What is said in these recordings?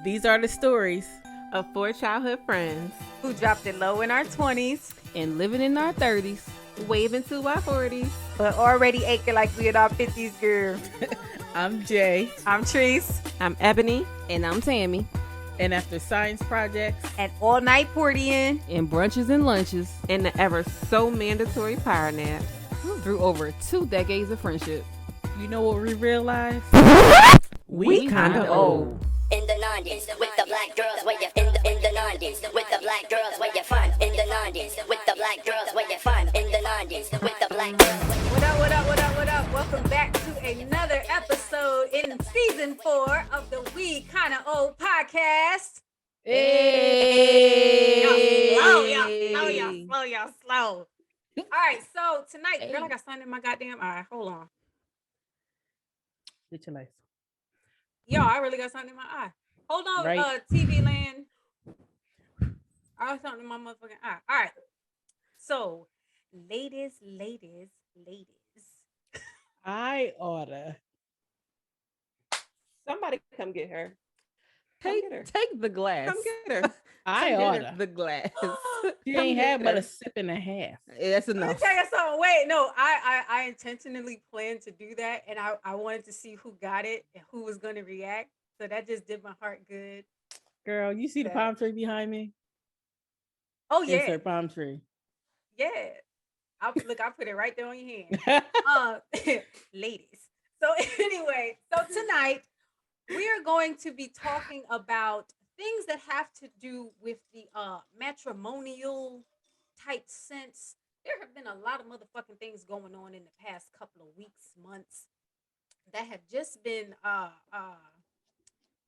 These are the stories of four childhood friends who dropped it low in our 20s and living in our 30s, waving to our 40s, but already aching like we in our 50s, girl. I'm Jay. I'm Treese. I'm Ebony. And I'm Tammy. And after science projects and all-night partying and brunches and lunches and the ever so mandatory power nap through over 2 decades of friendship, you know what we realized? We kinda old. In the 90s, with the black girls, where you in the 90s, with the black girls, where you fun. In the 90s, with the black girls, where you fun. In the 90s, with the black girls. What up, what up, what up, what up? Welcome back to another episode in season 4 of the We Kinda Old podcast. Hey! Y'all slow. All right, so tonight, girl, I got something in my goddamn eye. Hold on. Get your lights. Yo, I really got something in my eye. Hold on, right. TV land. I got something in my motherfucking eye. All right. So, ladies. I oughta. Somebody come get her. Take the glass. Come get her. I oughta. The glass. She ain't had but a sip and a half. That's enough. Let me tell you something. Wait, no, I intentionally planned to do that, and I wanted to see who got it and who was going to react. So that just did my heart good. Girl, you see the palm tree behind me? Oh yeah, insert palm tree. Yeah, I put it right there on your hand. Ladies. So anyway, so tonight we are going to be talking about things that have to do with the matrimonial type sense. There have been a lot of motherfucking things going on in the past couple of weeks, months that have just been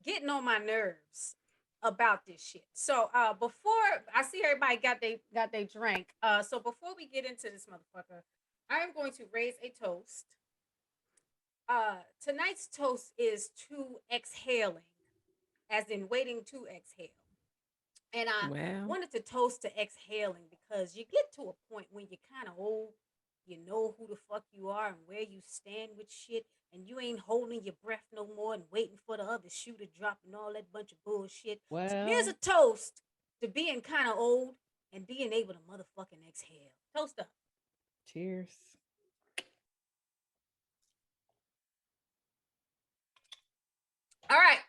getting on my nerves about this shit. So before I see everybody got they drink. So before we get into this motherfucker, I am going to raise a toast. Tonight's toast is to exhaling, as in waiting to exhale. And I wanted to toast to exhaling because you get to a point when you're kind of old, you know who the fuck you are and where you stand with shit, and you ain't holding your breath no more and waiting for the other shoe to drop and all that bunch of bullshit. Well, so here's a toast to being kind of old and being able to motherfucking exhale. Toast up. Cheers. All right.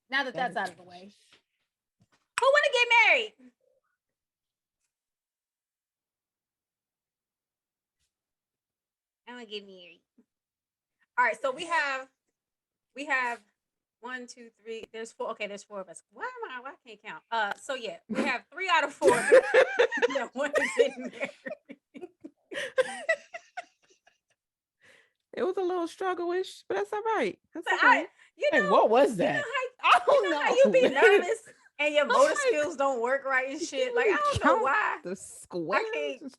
Now that that's out of the way, who want to get married? I want to get married. All right, so we have 1, 2, 3. There's 4. Okay, there's 4 of us. Why I can't count. So yeah, we have 3 out of 4 that want to get married. It was a little struggle-ish, but that's all right. That's but okay. What was that? I don't know how you be nervous and your motor skills don't work right and shit. Like I don't know why. The squares. I can't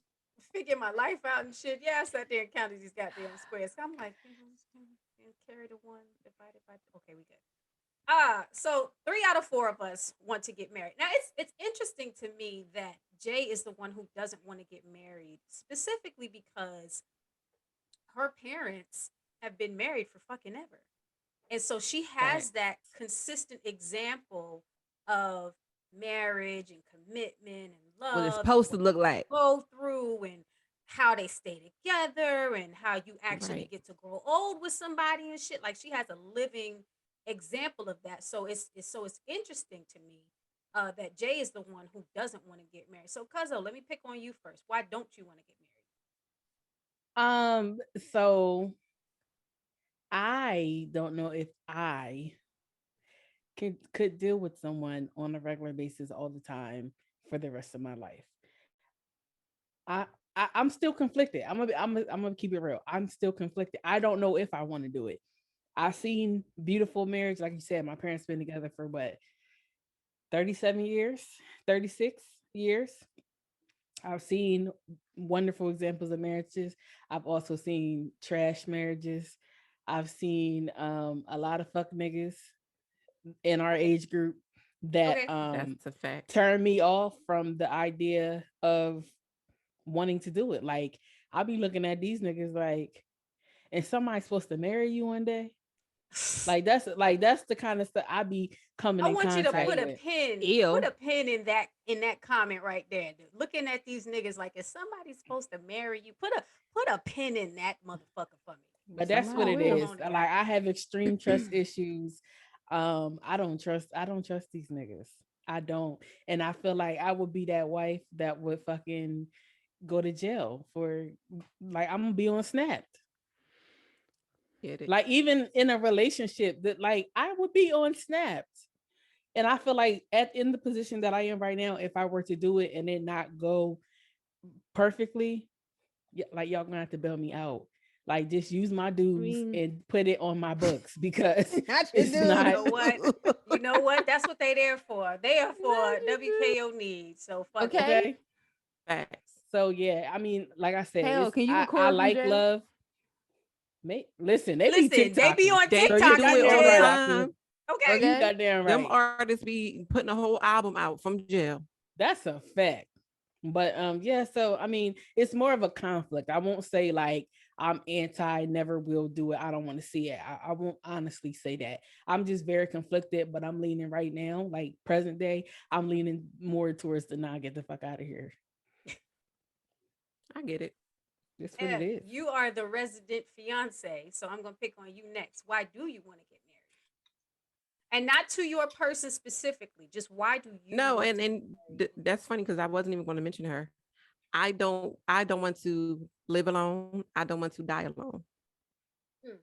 figure my life out and shit. Yeah, I sat there and counted these goddamn squares. So I'm like, carry the 1 divided by 2. Okay, we good. So 3 out of 4 of us want to get married. Now it's interesting to me that Jay is the one who doesn't want to get married, specifically because her parents have been married for fucking ever. And so she has that consistent example of marriage and commitment and love. What it's supposed to look like. Go through and how they stay together and how you actually get to grow old with somebody and shit. Like she has a living example of that. So it's interesting to me that Jay is the one who doesn't want to get married. So Cuzzo, let me pick on you first. Why don't you want to get married? So I don't know if I could deal with someone on a regular basis all the time for the rest of my life. I'm still conflicted. I'm gonna keep it real. I'm still conflicted. I don't know if I want to do it. I've seen beautiful marriage, like you said. My parents been together for 37 years, 36 years. I've seen wonderful examples of marriages. I've also seen trash marriages. I've seen a lot of fuck niggas in our age group that that's a fact. turn me off from the idea of wanting to do it. Like I'll be looking at these niggas like, and somebody's supposed to marry you one day. Like that's the kind of stuff I be coming I in want you to contact put a with. pin, Ew. put a pin in that comment right there. Dude. Looking at these niggas like, is somebody supposed to marry you? Put a pin in that motherfucker for me. But that's what Somebody it will. is. Come on Like now. I have extreme trust issues. I don't trust these niggas. I don't. And I feel like I would be that wife that would fucking go to jail for, like, I'm gonna be on Snapped. Get it. Like even in a relationship that, like, I would be on Snapped. And I feel like in the position that I am right now, if I were to do it and it not go perfectly, like y'all gonna have to bail me out. Like just use my dues mean- and put it on my books because Not your it's dude. not. You know what? You know what? That's what they there for. They are for WKO needs. So fuck it. Okay. Okay. Facts. So yeah, I mean, like I said, Hell, can you I record from like jail? love. Listen, they be Listen, they be TikToking. on They So you TikTok do in it all the jail. time. Okay. You Okay. goddamn Them right. artists be putting a whole album out from jail. That's a fact. But yeah, so I mean, it's more of a conflict. I won't say like I'm anti, never will do it. I don't want to see it. I won't honestly say that. I'm just very conflicted, but I'm leaning right now, like present day, I'm leaning more towards the nah, get the fuck out of here. I get it. That's what it is. You are the resident fiance, so I'm gonna pick on you next. Why do you want to get married? And not to your person specifically, just why do you No, want and to and that's funny because I wasn't even going to mention her. I don't want to live alone. I don't want to die alone. Hmm.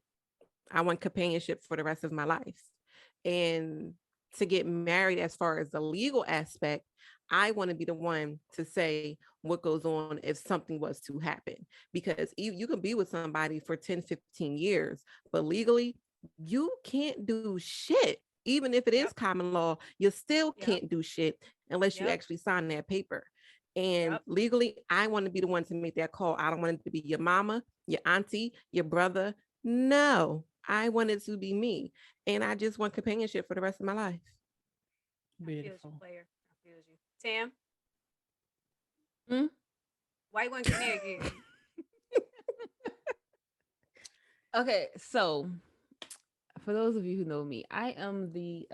I want companionship for the rest of my life. And to get married, as far as the legal aspect, I want to be the one to say what goes on if something was to happen. Because you can be with somebody for 10, 15 years, but legally, you can't do shit. Even if it is Yep. common law, you still Yep. can't do shit unless you Yep. actually sign that paper. And Yep. legally, I want to be the one to make that call. I don't want it to be your mama, your auntie, your brother. No, I want it to be me. And I just want companionship for the rest of my life. I feel you, Beautiful. player. I feel you. Tam? Hmm? Why you want to get married again? Okay, so for those of you who know me, I am the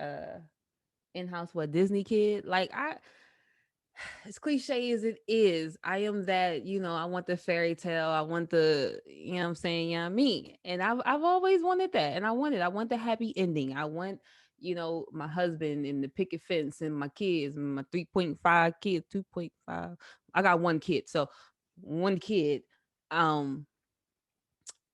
in-house Disney kid. Like as cliche as it is, I am that, I want the fairy tale. I want the, you know what I'm saying? Yeah, me. And I've always wanted that. And I want the happy ending. I want, my husband and the picket fence and my kids and my 3.5 kids, 2.5. I got one kid. So one kid.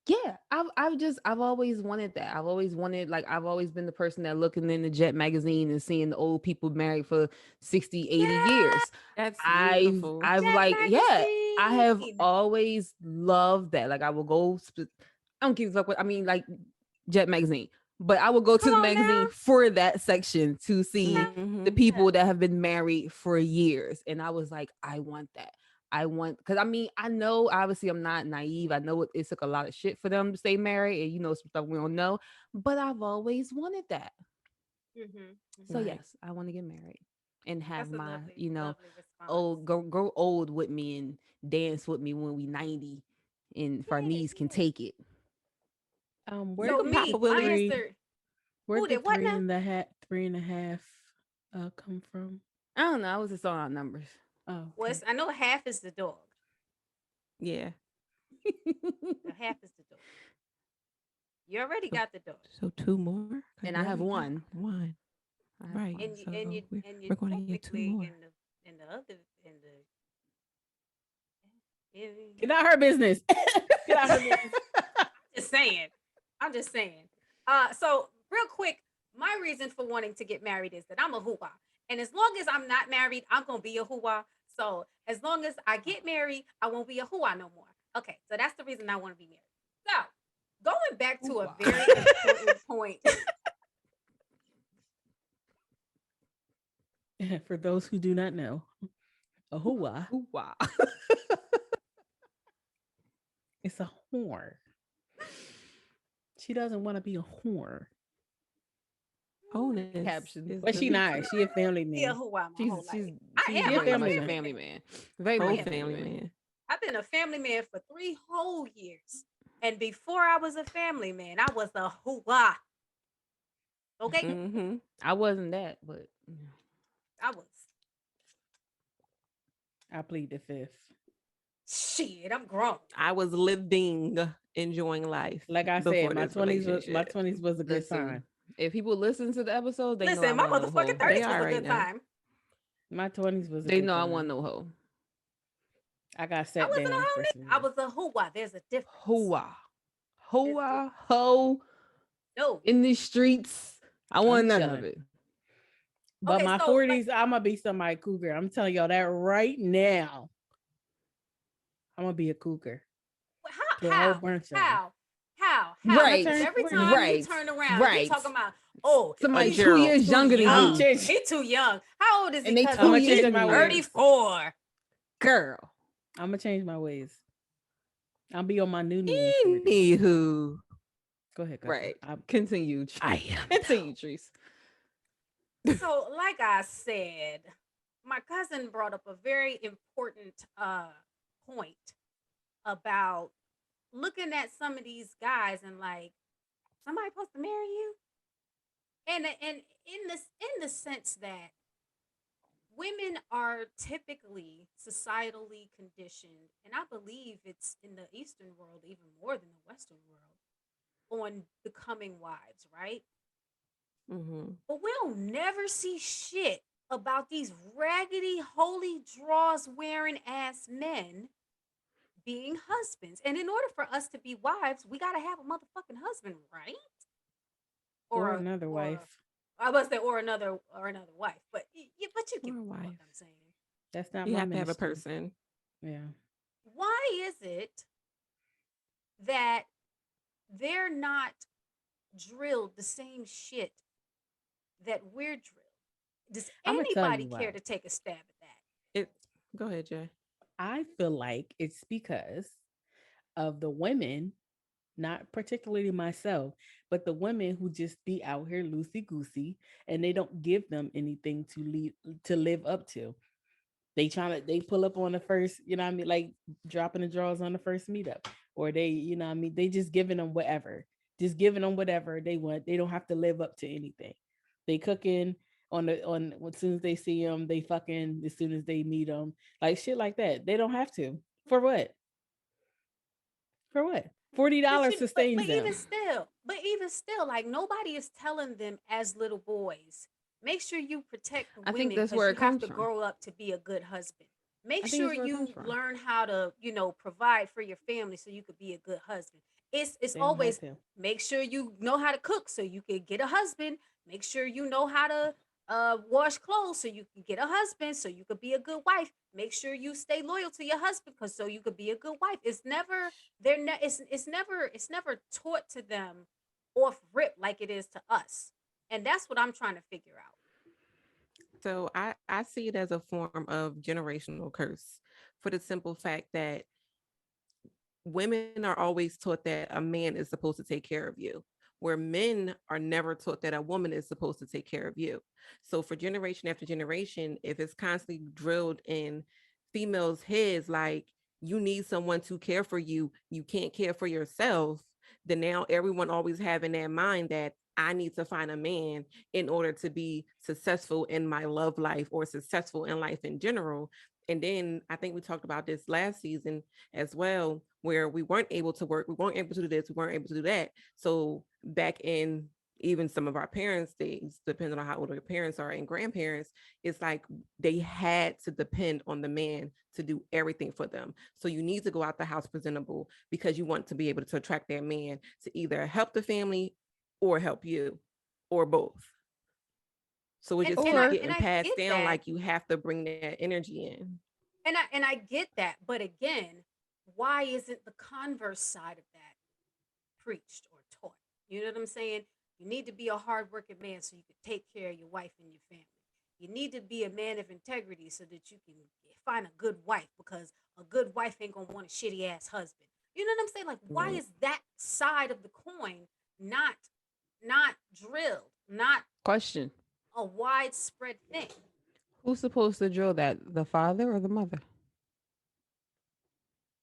Yeah, I've always wanted that. I've always wanted, like, I've always been the person that looking in the Jet magazine and seeing the old people married for 60, 80 years. That's I've beautiful. Jet like, yeah, I have magazine. always loved that. Like, I will go, I don't give a fuck what, I mean, like, Jet magazine, but I will go to Come the on magazine now. for that section to see the Mm-hmm. people that have been married for years. And I was like, I want that. Because I mean, I know obviously I'm not naive. I know it took a lot of shit for them to stay married, and some stuff we don't know, but I've always wanted that. So Right. yes, I want to get married and have That's a my, lovely response. old grow old with me and dance with me when we 90 and if our knees can take it. Where So did me, the my three? answer. Where Who did did what now? 3.5 come from? I don't know. I was just on our numbers. Oh, Well, okay. I know half is the dog. Yeah. The half is the dog. You already got the dog. So 2 more. 'Cause And you I have already got one. One. I have Right. one. And you So and you we're, and you we're going to get 2 technically more. in the other in the Get out her business. Get out her business. just saying. I'm just saying. So real quick, my reason for wanting to get married is that I'm a hooah. And as long as I'm not married, I'm gonna be a hooah. So as long as I get married, I won't be a hooah no more. Okay, so that's the reason I want to be married. So going back to a Hooah. very important point. For those who do not know, a hooah Ooh, wow. is a whore. She doesn't want to be a whore. Onus Caption. is But she deleted. not. She a family Be a man. hooah my She's whole life. she's I she's am. a I'm very a much a family family man. man. Very I much am. a family man. I've been a family man for 3 whole years. And before I was a family man, I was a hooah. Okay, Mm-hmm. I wasn't that, but I was. I plead the fifth. Shit, I'm grown. I was living, enjoying life Like I said, before my this twenties was relationship. a good listen, time. if people listen to the episode, they know I Listen, my want no motherfucking hoe. 30s was are a right good now. time. My 20s was a They good know I time. want no hoe. I got I set wasn't a down for hoe. some I years. was a hooah. There's a difference. Hoa, There's a difference. hoa, hoe No. in these streets. I want I'm none chilling. of it. But Okay, my so 40s, like, I'm gonna be somebody cougar. I'm telling y'all that right now. I'm gonna be a cougar to a whole bunch of them. how? Right, Because turning every 40 time you right, turn around, you right. talking about, oh, Somebody A he's 2 Gerald. years too younger than I'm young. you, change. He's too young. How old is he? and they Cousin? I'm 2 gonna years change younger my than you. ways. 34. Girl. I'm gonna change my ways. I'll be on my new in 40. Anywho, Go ahead, cousin. Right. Continue. I am. Continue, Treese. So, like I said, my cousin brought up a very important point about looking at some of these guys and like, somebody supposed to marry you? And in the sense that women are typically societally conditioned, and I believe it's in the Eastern world even more than the Western world, on becoming wives, right? mm-hmm. But we'll never see shit about these raggedy, holy draws wearing ass men being husbands. And in order for us to be wives, we got to have a motherfucking husband, right? Or A, another wife. I must say, or another wife. But but you get Or a what wife. I'm saying. That's not You my have to have a ministry. person. Yeah. Why is it that they're not drilled the same shit that we're drilled? Does I'm gonna tell anybody you care why. to take a stab at that? It. Go ahead, Jay. I feel like it's because of the women, not particularly myself, but the women who just be out here loosey goosey and they don't give them anything to live up to. They pull up on the first, you know what I mean, like dropping the drawers on the first meetup. Or they, you know what I mean, they just giving them whatever. Just giving them whatever they want. They don't have to live up to anything. They cooking on as soon as they see them, they fucking as soon as they meet them. Like shit like that. They don't have to. For what? For what? $40 sustains them. But even still, like nobody is telling them as little boys, make sure you protect the I think women that's because where you it have comes to from. grow up to be a good husband. Make I think sure it's where it comes you from. learn how to, provide for your family so you could be a good husband. It's They don't have always to. make sure you know how to cook so you could get a husband. Make sure you know how to wash clothes so you can get a husband so you could be a good wife. Make sure you stay loyal to your husband because so you could be a good wife. It's never it's never taught to them off rip like it is to us. And that's what I'm trying to figure out. So I see it as a form of generational curse for the simple fact that women are always taught that a man is supposed to take care of you, where men are never taught that a woman is supposed to take care of you. So for generation after generation, if it's constantly drilled in females' heads, like you need someone to care for you, you can't care for yourself, then now everyone always having that mind that I need to find a man in order to be successful in my love life or successful in life in general. And then I think we talked about this last season as well, where we weren't able to work, we weren't able to do this, we weren't able to do that. So back in even some of our parents' days, depending on how old our parents are and grandparents, it's like they had to depend on the man to do everything for them. So you need to go out the house presentable because you want to be able to attract that man to either help the family or help you or both. So it And just and keeps I Or and getting I passed get down that. like you have to bring that energy in. And I get that. But again, why isn't the converse side of that preached or taught? You know what I'm saying? You need to be a hardworking man so you can take care of your wife and your family. You need to be a man of integrity so that you can find a good wife because a good wife ain't gonna want a shitty ass husband. You know what I'm saying? Like, why Right. is that side of the coin not not drilled, not question. a widespread thing? Who's supposed to drill that? The father or the mother?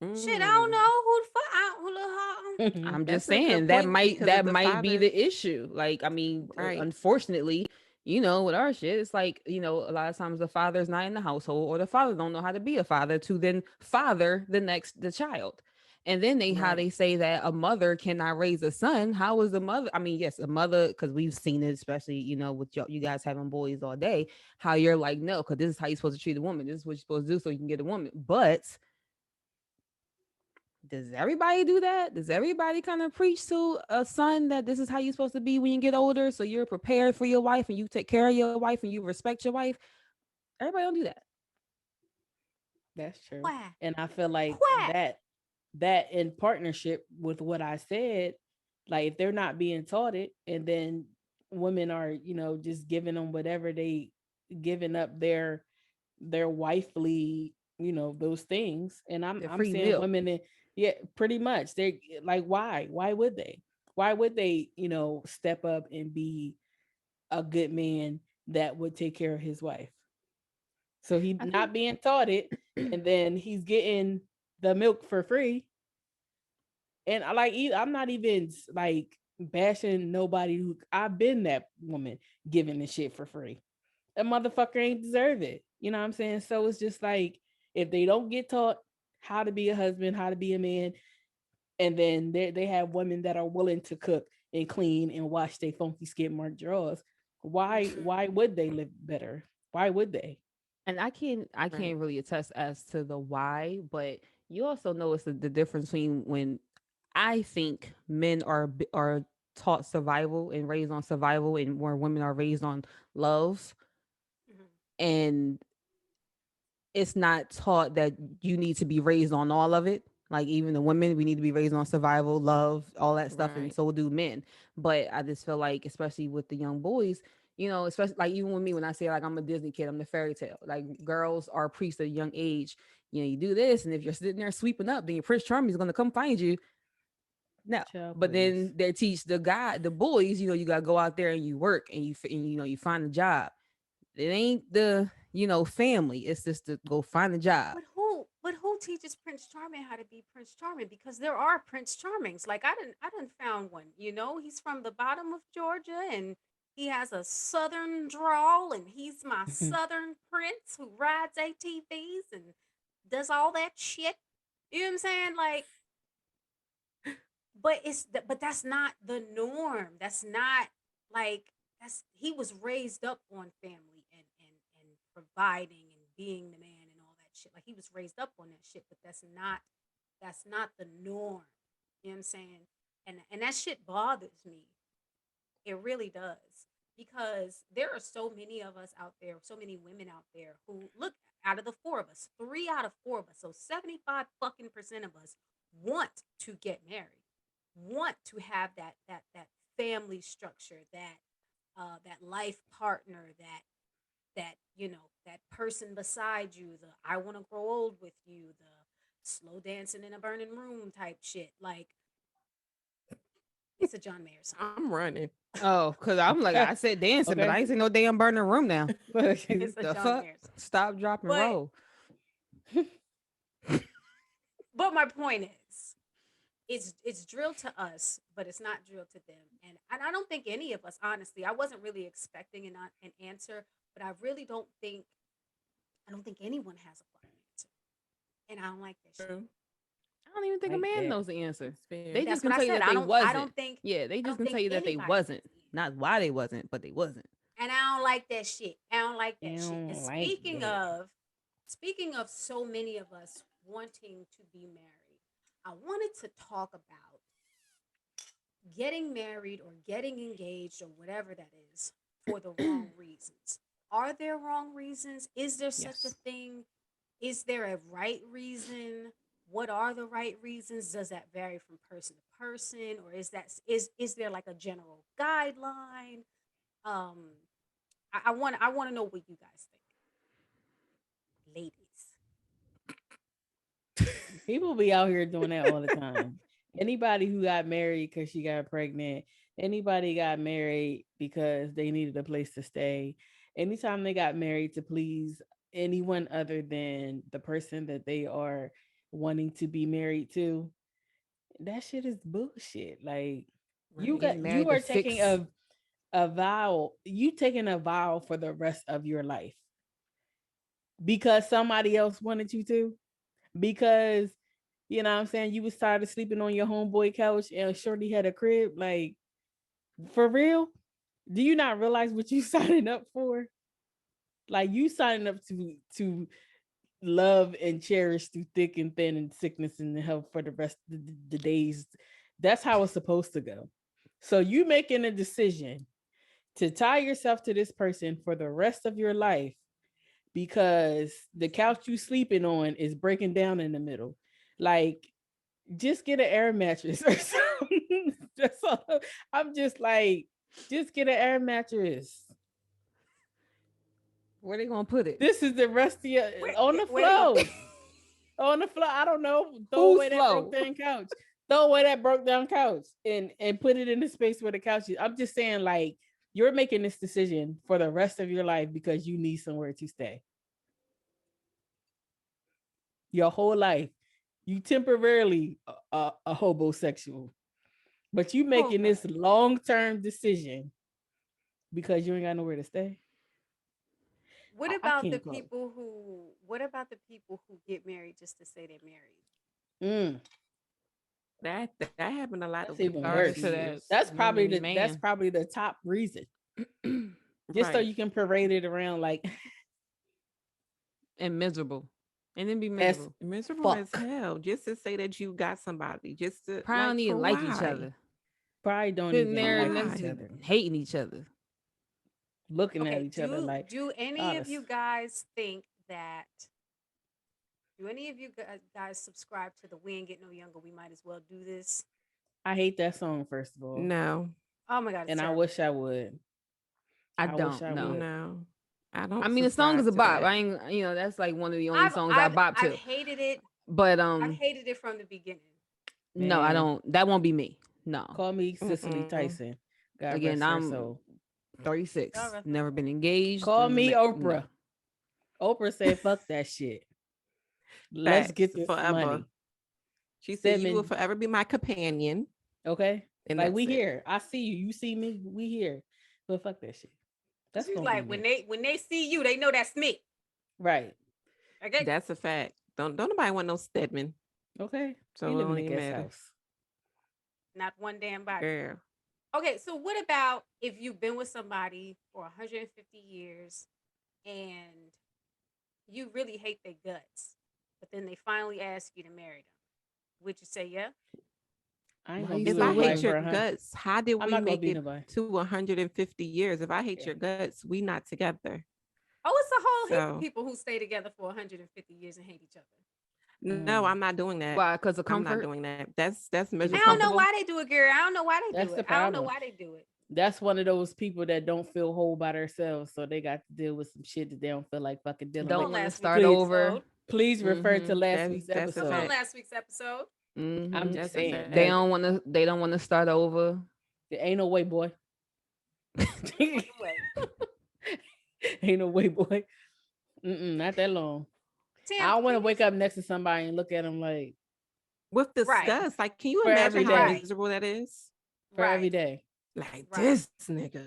Shit, I don't Mm. know who the fuck. Who the fuck. I'm just That's a good saying point because if that the might be father, the issue. Like, I mean, right, unfortunately, with our shit, it's like, a lot of times the father's not in the household, or the father don't know how to be a father to then father the child. And then how right, they say that a mother cannot raise a son. How is a mother? I mean, yes, a mother, because we've seen it, especially, with you guys having boys all day, how you're like, no, because this is how you're supposed to treat a woman. This is what you're supposed to do so you can get a woman. But does everybody do that? Does everybody kind of preach to a son that this is how you're supposed to be when you get older? So you're prepared for your wife and you take care of your wife and you respect your wife. Everybody don't do that. That's true. Why? And I feel like Why? that in partnership with what I said, like if they're not being taught it, and then women are, just giving them whatever they giving up their wifely, those things. And I'm The I'm free saying milk. women, yeah, pretty much. They like, why would they? Why would they, step up and be a good man that would take care of his wife? So he I not think being taught it, and then he's getting the milk for free. And I'm not even like bashing nobody who I've been that woman giving the shit for free. A motherfucker ain't deserve it. You know what I'm saying? So it's just like if they don't get taught how to be a husband, how to be a man, and then they have women that are willing to cook and clean and wash their funky skid mark drawers. Mm-hmm. Why would they live better? Why would they? and I right. can't really attest as to the why, but you also notice the difference between when I think men are taught survival and raised on survival, and where women are raised on love. Mm-hmm. And it's not taught that you need to be raised on all of it. Like, even the women, we need to be raised on survival, love, all that stuff, and Right. so do men. But I just feel like, especially with the young boys, especially like even with me, when I say like I'm a Disney kid, I'm the fairy tale. Like, girls are preached at a young age. You do this, and if you're sitting there sweeping up, then your Prince Charming is gonna come find you. No, Child, but please. then they teach the boys, you gotta go out there and you work and you find a job. It ain't the family. It's just to go find a job. But who teaches Prince Charming how to be Prince Charming? Because there are Prince Charmings. Like I didn't found one. He's from the bottom of Georgia and he has a southern drawl and he's my southern prince who rides ATVs and does all that shit. You know what I'm saying? Like, but that's not the norm. That's not like that's he was raised up on family and providing and being the man and all that shit. Like he was raised up on that shit, but that's not the norm. You know what I'm saying? And that shit bothers me. It really does. Because there are so many of us out there, so many women out there who look out of the four of us, three out of four of us, so 75 fucking percent of us want to get married, want to have that family structure, that life partner, that person beside you, the I want to grow old with you, the slow dancing in a burning room type shit. Like it's a John Mayer song. I'm running. Oh, because I'm like, I said dancing, but Okay. I ain't seen no damn burning room now. It's a The John fuck? Mayer song. Stop, drop, and But roll. but my point is, it's drilled to us, but it's not drilled to them. And I don't think any of us, honestly, I wasn't really expecting an answer, but I don't think anyone has a fucking answer. And I don't like that shit. True. I don't even think a Like man that. knows the answer. That's fair. They That's just what can I tell you said. that I they don't I wasn't. don't think Yeah, they I just don't can tell think you that they anybody knows wasn't. the answer. Not why they wasn't, but they wasn't. And I don't like that shit. I don't like I that shit. And don't like speaking of so many of us wanting to be married, I wanted to talk about getting married or getting engaged or whatever that is for the wrong reasons. Are there wrong reasons? Is there such a Yes. thing? Is there a right reason? What are the right reasons? Does that vary from person to person, or is there like a general guideline? Um, I want to know what you guys think, ladies. People be out here doing that all the time. Anybody who got married because she got pregnant, anybody got married because they needed a place to stay, anytime they got married to please anyone other than the person that they are wanting to be married to. That shit is bullshit. Like Right. Getting you married to are taking fix. a vow. You taking a vow for the rest of your life because somebody else wanted you to. Because you know what I'm saying, you was tired of sleeping on your homeboy couch and Shorty had a crib. Like for real, do you not realize what you signing up for? Like you signing up to love and cherish through thick and thin and sickness and health for the rest of the days. That's how it's supposed to go. So you making a decision to tie yourself to this person for the rest of your life because the couch you sleeping on is breaking down in the middle. Like, just get an air mattress or something. That's all. I'm just like, just get an air mattress. Where they gonna put it? This is the rest of your on the Where they gonna? floor. On the floor. I don't know. Throw Whose away that broke flow? down couch. Throw away that broke down couch and put it in the space where the couch is. I'm just saying, like, you're making this decision for the rest of your life because you need somewhere to stay. Your whole life. You temporarily a homosexual, but you Oh making God. this long-term decision because you ain't got nowhere to stay. What I about the can't go. people who? What about the people who get married just to say they're married? Mm, That happened a lot that's over the even Sorry worse. past to that years. That's probably woman the and that's man. probably the top reason. Just so Right. you can parade it around like And miserable. And then be as miserable. Miserable as fuck. hell. Just to say that you got somebody. Just to Probably don't like for even like each why? other. Probably don't Sitting even For there like next each why? to other. hating each other. Looking at Okay. each other like, Do oh, any of that's, you guys think that? Do any of you guys subscribe to the "We ain't get no younger, we might as well do this"? I hate that song, first of all. No. Oh my God, it's And I terrible. wish I would. I I wish don't I know. would. No. I I don't mean, the song is subscribe a to bop. that. I ain't, that's like one of the only I've songs I I've bop I've to. hated it. But I've hated it from the beginning. no, I Man, don't. That won't be me. No. call me Cicely Mm-mm. Tyson. God Again, rest her I'm soul. 'Y'all 36. rest my Never soul. been engaged. Call me No. Oprah. Oprah said, fuck that shit. Let's Facts get this forever. money. She said, "You will Seven. forever be my companion," Okay. and Like that's we it. here. I see you. You see me. We here. But fuck that shit. That's She's gonna be like, when me. they see you, they know that's me. Right. Okay. That's a fact. Don't nobody want no Stedman, Okay. so We it live in don't a even guest matter. house. Not one damn body. Girl, Okay, so what about if you've been with somebody for 150 years and you really hate their guts, but then they finally ask you to marry them? Would you say yeah? I ain't Why gonna you be if with still I nobody hate waiting? your for a hundred. guts, how did I'm we not gonna make be it nobody. to 150 years? If I hate Yeah. your guts, we not together. Oh, it's a whole heap of So people who stay together for 150 years and hate each other. no, Mm. I'm not doing that. Why? Because of I'm not comfort? doing that. That's Because I it's don't miserable. know comfortable? why they do it, Gary. I don't know why they That's do the it. I don't know problem. why they do it. That's one of those people that don't feel whole by themselves, so they got to deal with some shit that they don't feel like fucking dealing Come with. Don't on, want to last week's start Please, over. episode. please refer to Mm-hmm. last week's That's a Come on, episode. fact. last week's episode. I'm Mm-hmm. just That's a saying fact. They that don't want to. They don't want to start over. there ain't no way, boy. Fucking way. Ain't no way, boy. Not that long. Tim, I don't want can to you? wake up next to somebody and look at them like With Right, disgust, like, can you for imagine every how day, right, miserable that is? for every right, day. Like right. this nigga.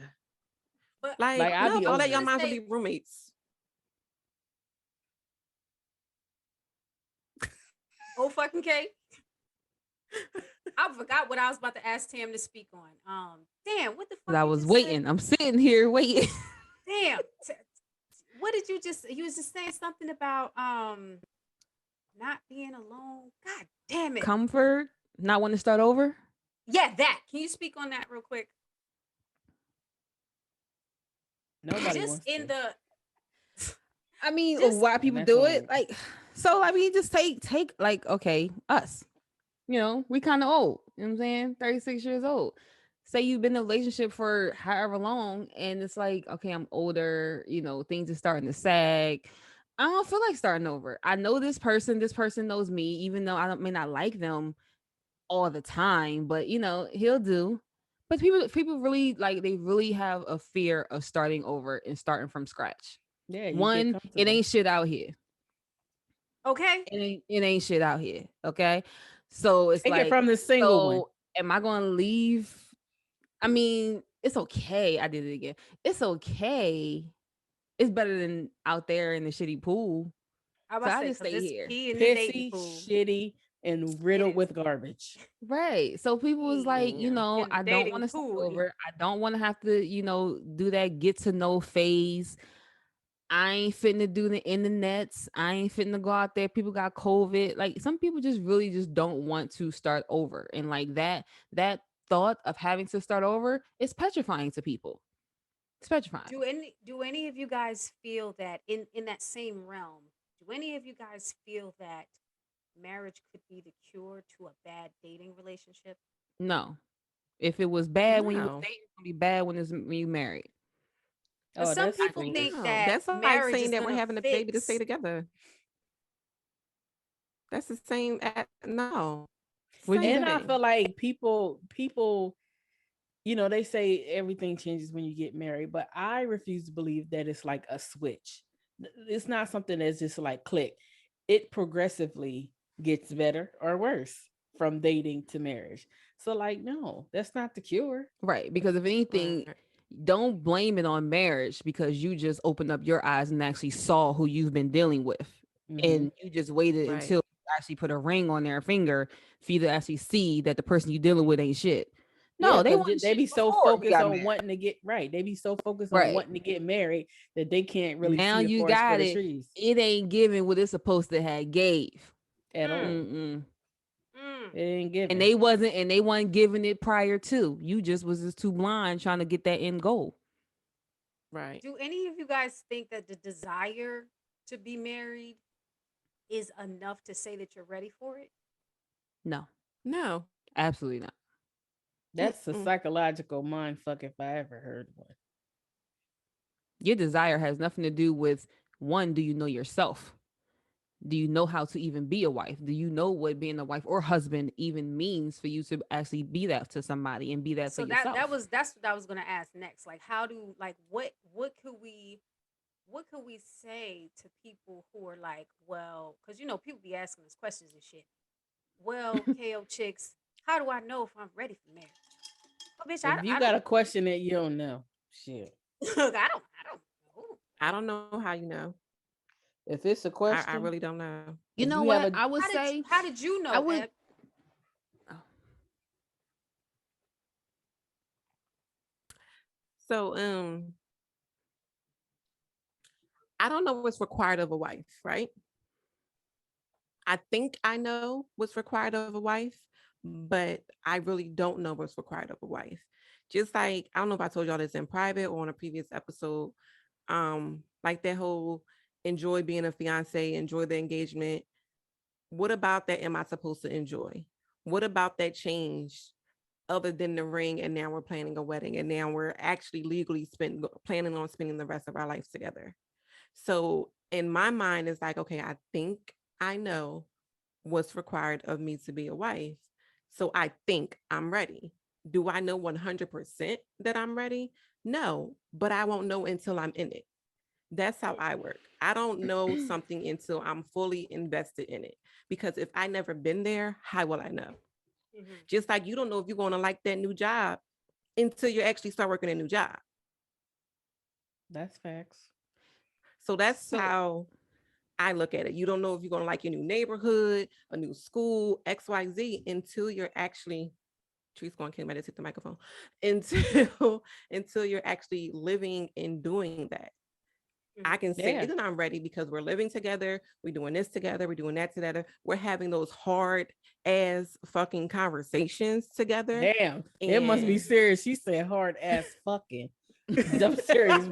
But Like, Like I'd no, be all I'm that over y'all gonna it. might as well say, be roommates. oh fucking K. I forgot what I was about to ask Tam to speak on. Damn, what the 'Cause fuck I you was just say? waiting. I'm sitting here waiting. Damn. What did you just? You was just saying something about not being alone. God damn it. Comfort. Not want to start over. Yeah, that. Can you speak on that real quick? Nobody Just wants in to, the I mean, just why and people that's do it? on. Like, so I mean, just take like, okay, us. We kind of old. You know what I'm saying? 36 years old. Say you've been in a relationship for however long, and it's like, okay, I'm older, things are starting to sag. I don't feel like starting over. I know this person knows me, even though may not like them all the time, but he'll do. But people really like they really have a fear of starting over and starting from scratch. Yeah, you get One, it comfortable. ain't shit out here. Okay. It ain't shit out here. Okay. So it's Take it like, from the single one. so am I gonna leave? I mean, it's okay. I did it again. It's okay. It's better than out there in the shitty pool. I was So about to I say just because stay it's here. pee in the dating Pissy, pool. shitty, and It riddled is with garbage. Right. So people was like, pee in the I don't want dating to start pool. over. I don't want to have to, do that get to know phase. I ain't fitting to do the internets. I ain't fitting to go out there. People got COVID. Like some people just really just don't want to start over. And like that thought of having to start over is petrifying to people. It's petrifying. Do any of you guys feel that in that same realm? Do any of you guys feel that marriage could be the cure to a bad dating relationship? No. If it was bad when you was No. dating, it's gonna be bad when you married. But Oh, some that's people stupid. think No. that That's like marriage saying is that we're gonna having a baby to stay fix. together. That's the same. No. What'd you Same And say? I thing. feel like people, they say everything changes when you get married, but I refuse to believe that it's like a switch. It's not something that's just like click. It progressively gets better or worse from dating to marriage. So like, no, that's not the cure. Right. Because if anything, Right. don't blame it on marriage because you just opened up your eyes and actually saw who you've been dealing with. Mm-hmm. And you just waited Right. until you actually put a ring on their finger for you to actually see that the person you dealing with ain't shit. Yeah, No, they because wasn't they shit be so before he focused got on married. wanting to get right. They be so focused on Right. wanting to get married that they can't really Now see the you forest for got the it. trees It ain't giving what it's supposed to have gave. at Mm, all. Mm-mm. mm. It ain't And given. they wasn't giving it prior to. You just was just too blind trying to get that end goal. Right. Do any of you guys think that the desire to be married is enough to say that you're ready for it? No, No. absolutely not. That's a Mm-mm. psychological mind fuck if I ever heard one. Your desire has nothing to do with one, do you know yourself? Do you know how to even be a wife? Do you know what being a wife or husband even means for you to actually be that to somebody and be that for So that yourself? was that's what I was gonna ask next. Like, how do like what could we say to people who are like, well, because people be asking us questions and shit. Well, KO chicks, how do I know if I'm ready for marriage? Oh, bitch, If I, you I got don't a question that you don't know, shit. look, I don't know. I don't know how you know. If it's a I question, really don't know. You if know you have what? a I would How did say how did you I know, would. Eb? Oh, So I don't know what's required of a wife, right? I think I know what's required of a wife, but I really don't know what's required of a wife. Just like I don't know if I told y'all this in private or on a previous episode. Like that whole enjoy being a fiance, enjoy the engagement. What about that am I supposed to enjoy? What about that change other than the ring and now we're planning a wedding and now we're actually legally planning on spending the rest of our lives together? So in my mind, it's like, okay, I think I know what's required of me to be a wife. So I think I'm ready. Do I know 100% that I'm ready? No, but I won't know until I'm in it. That's how I work. I don't know something until I'm fully invested in it. Because if I never been there, how will I know? Mhm. Just like you don't know if you're going to like that new job until you actually start working a new job. that's facts. So that's so how I look at it. You don't know if you're going to like your new neighborhood, a new school, XYZ until you're actually Tree's going to take the microphone until you're actually living and doing that. I Mhm. can say Yeah. that I'm ready because we're living together, we're doing this together, we're doing that together, we're having those hard ass fucking conversations together. Damn. It must be And serious. She said hard ass fucking. I'm serious.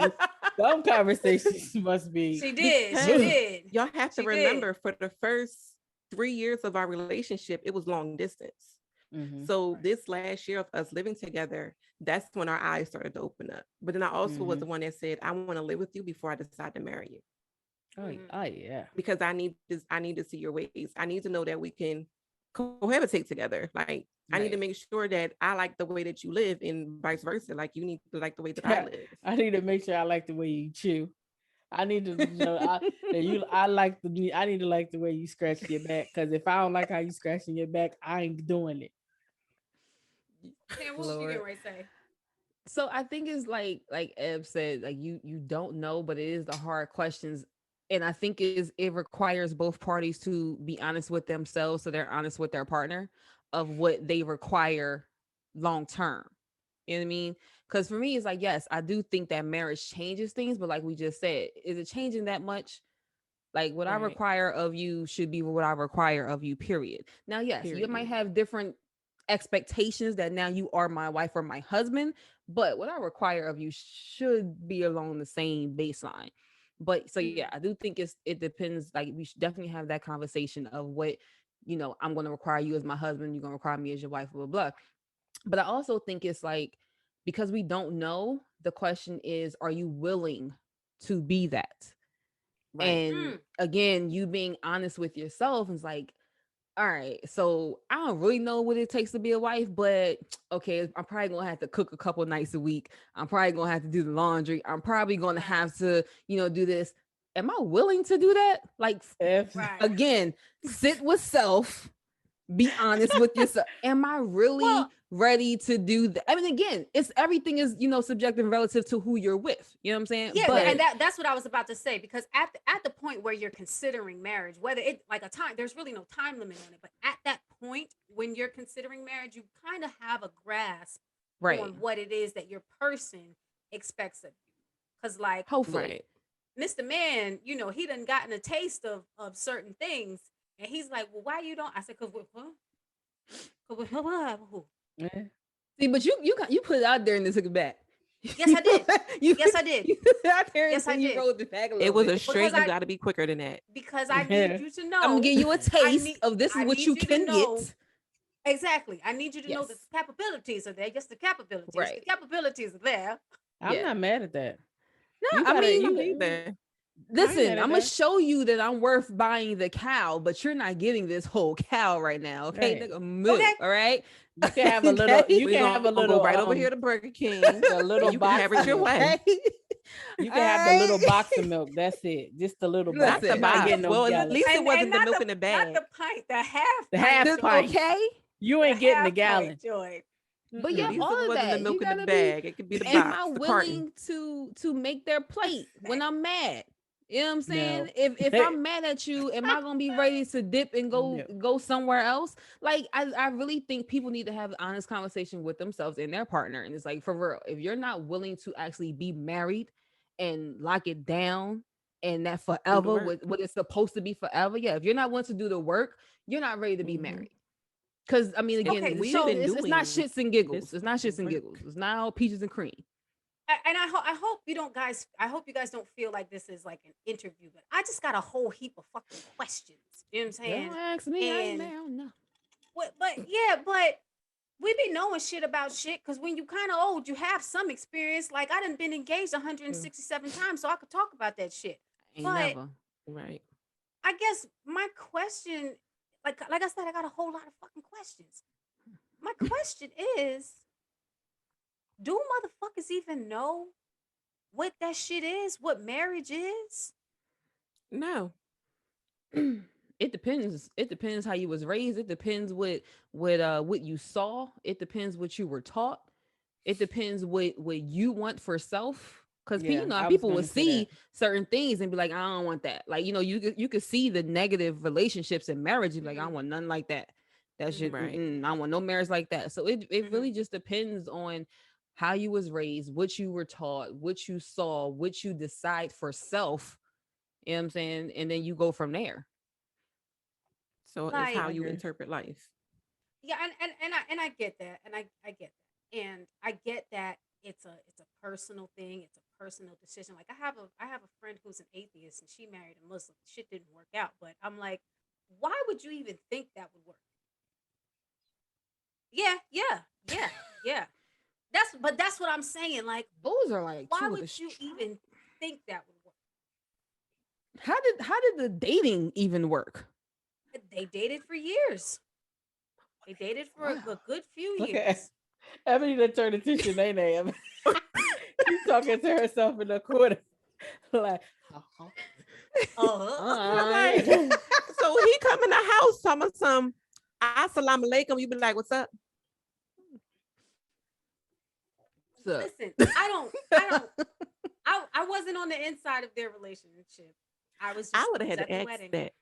Some conversations must be. She did. She because Ugh. did. y'all have to She did. remember for the first 3 years of our relationship, it was long distance. Mhm. So this last year of us living together, that's when our eyes started to open up. But then I also was Mhm. the one that said, I want to live with you before I decide to marry you. Oh, Mhm. oh yeah. Because I need to see your ways. I need to know that we can cohabitate together. Like I need to Right. make sure that I like the way that you live and vice versa. Like you need to like the way that I live. I need to make sure I like the way you chew. I need to know. I need to like the way you scratch your back. Because if I don't like how you scratching your back, I ain't doing it. Damn, what was you Lord. getting ready to say? So I think it's like Eb said, like you don't know, but it is the hard questions. And I think it requires both parties to be honest with themselves, so they're honest with their partner of what they require long term. You know what I mean? Because for me, it's like, yes, I do think that marriage changes things, but like we just said, is it changing that much? Like what I Right. require of you should be what I require of you, period. Now, yes, you might Period. have different expectations that now you are my wife or my husband, but what I require of you should be along the same baseline. But so yeah, I do think it depends. Like we should definitely have that conversation of what, I'm going to require you as my husband, you're going to require me as your wife, blah blah blah. But I also think it's like, because we don't know, the question is, are you willing to be that? Right. And again, you being honest with yourself is like, all right, so I don't really know what it takes to be a wife, but okay, I'm probably gonna have to cook a couple nights a week. I'm probably gonna have to do the laundry. I'm probably gonna have to, do this. Am I willing to do that? Like, If Right. again, sit with self, be honest with yourself. Am I really Well, ready to do that? I mean, again, it's everything is, subjective and relative to who you're with. You know what I'm saying? yeah, But and that's what I was about to say, because at the point where you're considering marriage, whether it like a time, there's really no time limit on it, but at that point when you're considering marriage, you kind of have a grasp right, on what it is that your person expects of you. Because like hopefully. Right. Mr. Man, he done gotten a taste of certain things, and he's like, well, why you don't? I said, cause what? eh, See, but you put it out there and then took it back. Yes, I did. Yes, I did. You put it out there and Yes, I then you did. rolled it back a little It was bit. a straight. Because You I- got to be quicker than that. Because I Yeah. need you to know. I'm gonna give you a taste need- of this is I what need you you to can know. get. Exactly. I need you to know that Yes. the capabilities are there. Yes, the capabilities. Right. The capabilities are there. I'm Yeah. not mad at that. No, You I gotta- mean, you- Either. listen, mad at I'm gonna that. show you that I'm worth buying the cow, but you're not getting this whole cow right now, okay? Right. Nigga, move, Okay. all right? You can have a little. Okay? You We can gonna have a little. go right over here to Burger King. the little and you can box have it of your milk. way. Okay? You can have the little box of milk. That's it. Just the little box. Not the Listen, You're not box. getting no Well, at gallon. least it wasn't the not milk in the not bag. the pint, the half The pint. half joint. pint. Okay? You ain't The getting the half gallon. pint joint. But At yeah, least all it of wasn't that. the milk You in the gotta bag. It could be the am box, I the carton. willing to make their plate when I'm mad? You know what I'm saying? No. If I'm mad at you, am I gonna be ready to dip and No. go somewhere else? Like I really think people need to have an honest conversation with themselves and their partner. And it's like, for real, if you're not willing to actually be married and lock it down and that forever work. what it's supposed to be forever, yeah. If you're not willing to do the work, you're not ready to be Mhm. married. Because I mean, again, Okay, the we've show been it's not doing shits and giggles. this It's not shits and work. giggles. It's not all peaches and cream. And I hope you don't guys. I hope you guys don't feel like this is like an interview. But I just got a whole heap of fucking questions. You know what I'm saying? Don't ask me. I and- don't know. But we be knowing shit about shit, because when you kind of old, you have some experience. Like I done been engaged 167 times, so I could talk about that shit. Ain't But- never. Right. I guess my question, like I said, I got a whole lot of fucking questions. My question is, do motherfuckers even know what that shit is? What marriage is? No. It depends. It depends how you was raised. It depends what you saw. It depends what you were taught. It depends what you want for self. Because Yeah, you know I how was people will gonna say see that. certain things and be like, I don't want that. Like, you could see the negative relationships in marriage and be like, I don't want nothing like that. That shit, Right. I don't want no marriage like that. So it Mhm. really just depends on how you was raised, what you were taught, what you saw, what you decide for self. You know what I'm saying? And then you go from there. So it's Like- how I you agree. interpret life. Yeah, and I get that, and I get that, and I get that it's a personal thing, it's a personal decision. Like I have a friend who's an atheist, and she married a Muslim. Shit didn't work out, but I'm like, why would you even think that would work? Yeah. That's what I'm saying. Like, Those are like why two of the would you even think that would work? How did the dating even work? They dated for years. They dated for a good few Look years. at Ebony that turned into Shanae. She's talking to herself in the corner. Like, uh-huh. Uh-huh. I'm like, so he come in the house talking about some assalamu alaikum. You be like, what's up? So Listen, I wasn't on the inside of their relationship. I would I have was had at to the ask wedding. that.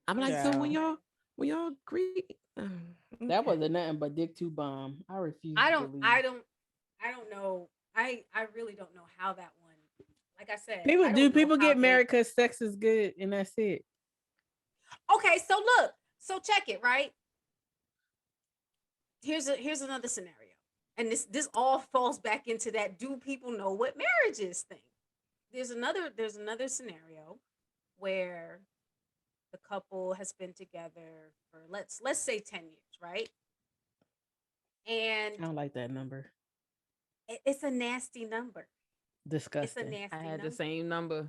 I'm like, so Child. when y'all agree, That okay. wasn't nothing but dick to bomb. I refuse I to don't believe. I don't I don't know. I really don't know how that one, like I said, People I do don't know people how get they. married because sex is good and that's it. Okay, so look, so check it, right? Here's another scenario. And this all falls back into that do people know what marriage is thing. There's another scenario where the couple has been together for let's say 10 years, right? I And don't like that number. it's a nasty number. It's a Disgusting. I nasty had the number. same number.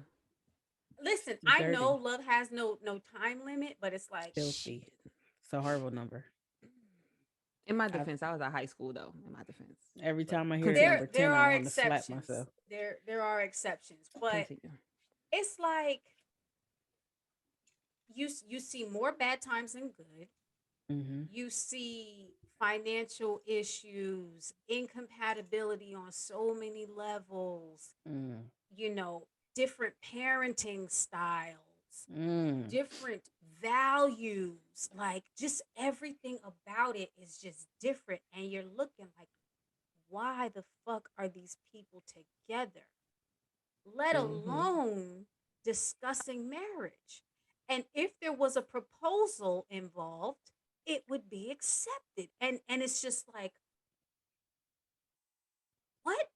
Listen, It's I know dirty. love has no time limit, but it's like Filthy. Shit. It's a horrible number. In my I, defense, I was at high school though. In my defense, every but time I hear continue, number there 10, I are want to slap exceptions. myself. There are exceptions, but continue. it's like you see more bad times than good. Hmm. You see financial issues, incompatibility on so many levels, Mm. you know, different parenting styles, Mm. different values, like just everything about it is just different. And you're looking like, why the fuck are these people together? Let Mm-hmm. alone discussing marriage. And if there was a proposal involved, it would be accepted. And it's just like, what?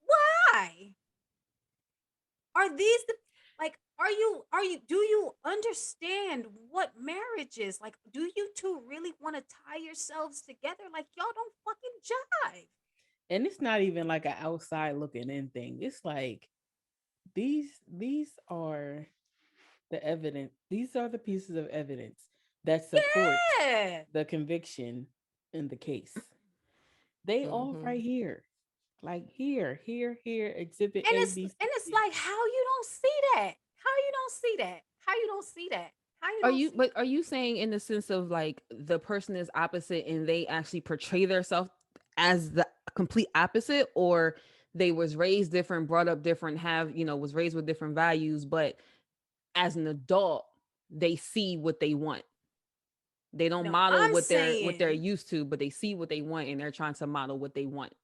Why? Are these the like are you do you understand what marriage is? Like, do you two really want to tie yourselves together? Like, y'all don't fucking jive. And it's not even like an outside looking in thing. It's like these are the evidence. These are the pieces of evidence that support Yeah. the conviction in the case. They all Mm-hmm. right here. Like here, exhibit And A, it's B, and C, it's D. like, how you don't see that? How you don't see that? How you don't see that? How you Are don't you? see But are you saying in the sense of like the person is opposite and they actually portray themselves as the complete opposite, or they was raised different, brought up different, have was raised with different values, but as an adult they see what they want. They don't No, model I'm what they're saying used to, but they see what they want and they're trying to model what they want.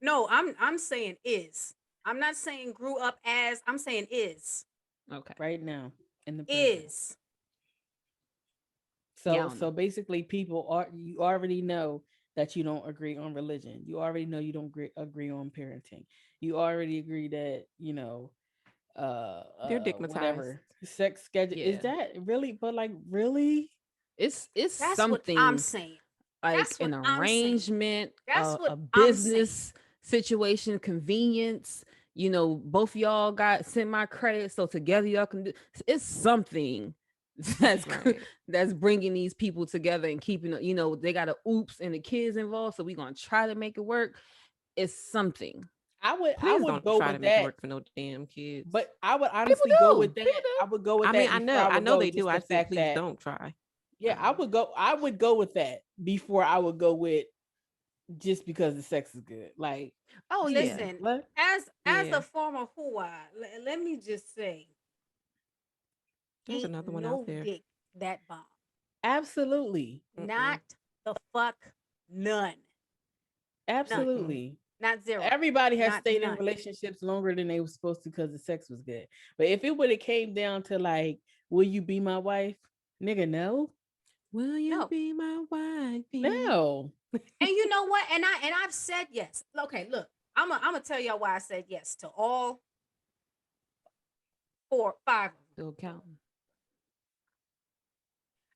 no, I'm saying is. I'm not saying grew up as, I'm saying Okay. Right now in the present. is. Yeah, I So don't know. so basically people are you already know that you don't agree on religion. You already know you don't agree on parenting. You already agree that, They're digmatized. whatever. Sex schedule is Yeah. that really but like really It's That's what I'm something saying. like That's what an I'm saying. arrangement, That's a what I'm saying. business situation, convenience. Both y'all got sent my credit, so together y'all can do. It's something that's Right. that's bringing these people together and keeping. They got a oops and the kids involved, so we gonna try to make it work. It's something. I Please would don't go try to with make it that, work for no damn kids. but I would People honestly go with do. that. People I do. would go with I mean, that I before know, I I would know go they do. just the I said, fact please that don't try. yeah, I would go with that before I would go with just because the sex is good. Like, Oh yeah. Listen, what? as Yeah, a former hua, let me just say, there's ain't another one out no there. dick that bomb. Absolutely. Not the fuck none. None. Mm-mm. Absolutely. Not zero. Everybody has Not stayed in none. relationships longer than they were supposed to because the sex was good. But if it would have came down to like, will you be my wife? Nigga, no. Will you No. be my wifey? No. And you know what? I've said yes. Okay, look, I'm gonna tell y'all why I said yes to all four, five of them. Still counting.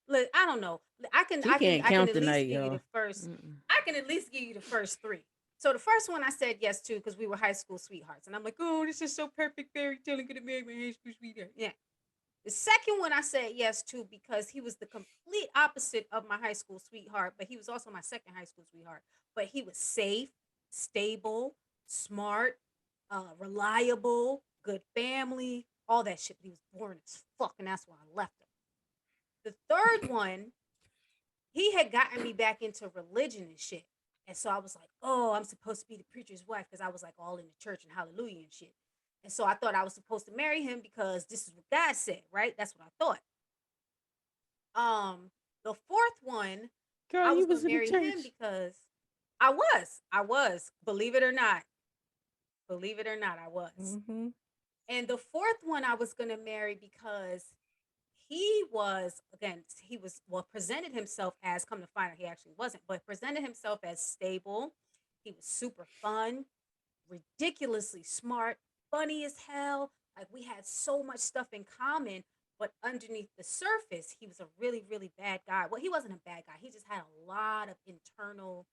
Look, I don't know. She can't I can count at least tonight, give you y'all. the first. Mm-mm. I can at least give you the first three. So the first one I said yes to because we were high school sweethearts, and I'm like, oh, this is so perfect fairy tale. I'm gonna marry my high school sweetheart. Yeah. The second one I said yes to because he was the complete opposite of my high school sweetheart, but he was also my second high school sweetheart. But he was safe, stable, smart, reliable, good family, all that shit. He was boring as fuck, and that's why I left him. The third one, he had gotten me back into religion and shit. And so I was like, oh, I'm supposed to be the preacher's wife because I was like all in the church and hallelujah and shit. And so I thought I was supposed to marry him because this is what God said, right? That's what I thought. The fourth one, Girl, I you was gonna was in the marry church. him because I was, believe it or not, I was. Mm-hmm. And the fourth one I was gonna marry because he was, again, he was, well, presented himself as, come to find out he actually wasn't, but presented himself as stable. He was super fun, ridiculously smart, funny as hell. Like we had so much stuff in common, but underneath the surface, he was a really, really bad guy. Well, he wasn't a bad guy. He just had a lot of internal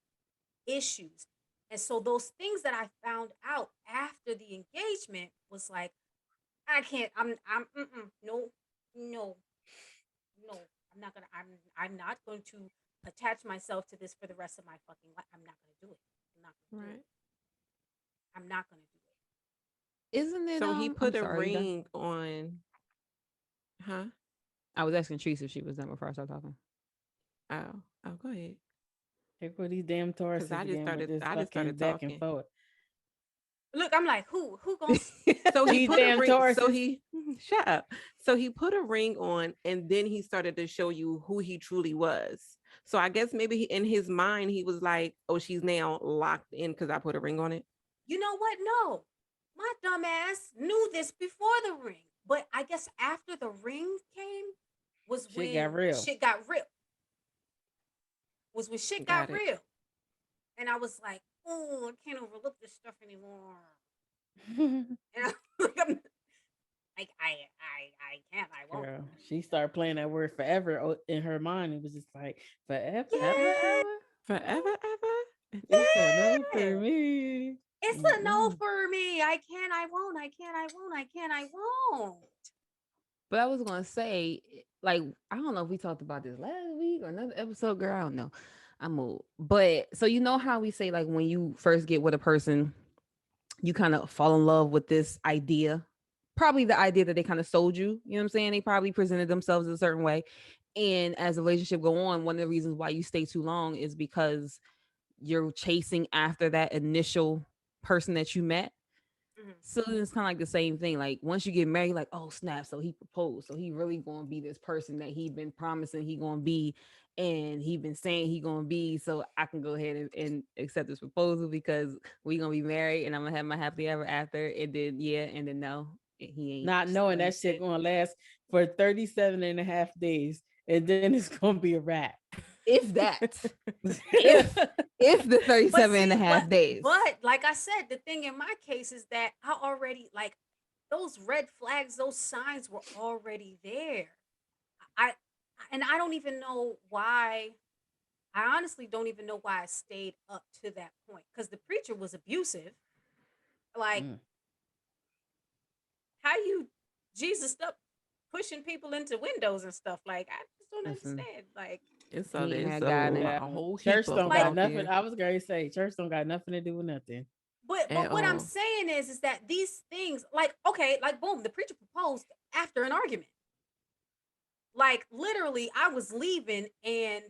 issues. And so those things that I found out after the engagement was like, I can't, no, no, no, I'm not going to attach myself to this for the rest of my fucking life. I'm not going to do it. I'm not going to do Right. it. I'm not going to do it. Isn't it? So he I'm put a sorry, you done? ring on. Huh? I was asking Teresa if she was done before I started talking. Oh, go ahead. Here for these damn Tauruses Because I just again with started. this I just fucking started back and talking. forth. Look, I'm like, who gonna So he These put a damn ring. So Tauruses. he shut up. So he put a ring on, and then he started to show you who he truly was. So I guess maybe in his mind he was like, "Oh, she's now locked in because I put a ring on it." you know what? No. My dumb ass knew this before the ring. But I guess after the ring came was Shit got when real. shit got real. Was when shit got Got it. real. And I was like, oh, I can't overlook this stuff anymore. And I can't, I won't. Girl, she started playing that word forever in her mind. It was just like forever, ever, Yeah, ever. Forever, ever. It's a no for yeah. me. It's a no for me. I can't, I won't, I can't, I won't, I can't, I won't. But I was gonna say, like, I don't know if we talked about this last week or another episode, girl. I don't know. I'm old. But so you know how we say, like, when you first get with a person, you kind of fall in love with this idea. Probably the idea that they kind of sold you. You know what I'm saying? They probably presented themselves a certain way. And as the relationship go on, one of the reasons why you stay too long is because you're chasing after that initial person that you met. Mhm. So it's kind of like the same thing. Like once you get married, like, oh snap, so he proposed. So he really gonna be this person that he been promising he gonna be, and he been saying he gonna be. So I can go ahead and accept this proposal because we gonna be married and I'm gonna have my happily ever after. And then yeah, and then no, he ain't. Not knowing that shit gonna last for 37 and a half days. And then it's gonna be a wrap. If that. if the 37 and a half days. But like I said, the thing in my case is that I already, like, those red flags, those signs were already there. I and I don't even know why. I honestly don't even know why I stayed up to that point because the preacher was abusive. Like, Mm. how you Jesus up pushing people into windows and stuff? Like, I just don't Listen. understand. Like, It's He a, ain't it's had a, God in- a Yeah. whole Church heap of don't them got out nothing. there. I was gonna say church don't got nothing to do with nothing. but At what I'm all. saying is that these things, like, okay, like boom, the preacher proposed after an argument. Like literally, I was leaving and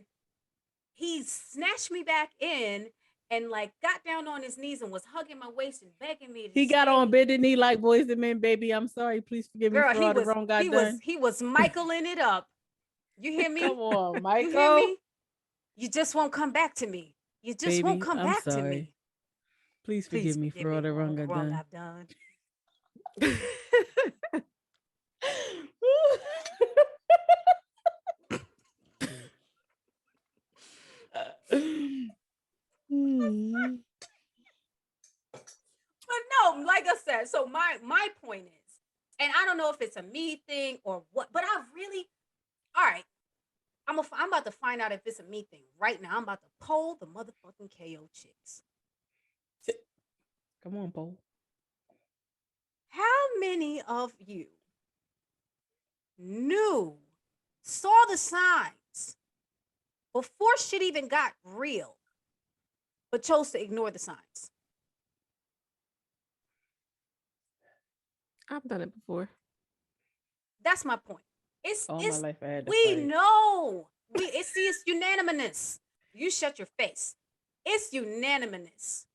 he snatched me back in and like got down on his knees and was hugging my waist and begging me to He got stay. on bended knee like boys and men, baby. I'm sorry. Please forgive me Girl, for all the wrong I done. he was Michaeling it up. You hear me? Come on, You hear Michael. me? You just won't come back to me. You just won't Baby, come I'm back to sorry. me. Please Please forgive me for all the wrong I done. I've done. Hmm. But no, like I said, so my point is, and I don't know if it's a me thing or what, but I really, all right, I'm about to find out if it's a me thing right now. I'm about to poll the motherfucking KO chicks. Come on, Paul. How many of you saw the signs before shit even got real, but chose to ignore the signs? I've done it before. That's my point. All my It's life I had to we fight. know. It's unanimous. You shut your face. It's unanimous.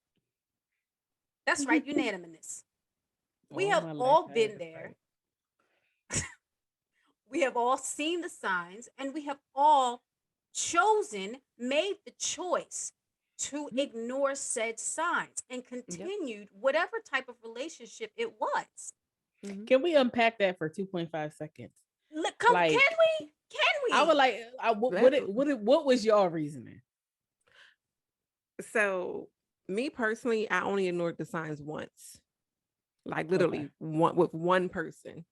That's right, unanimous. We All have my life all I had been to there. fight. We have all seen the signs, and we have all made the choice to Mhm. ignore said signs and Yep. continued whatever type of relationship it was. Mhm. Can we unpack that for 2.5 seconds? Look, can Like, we? Can I would we? like, what was your reasoning? So, me personally, I only ignored the signs once, like Okay. literally one with one person,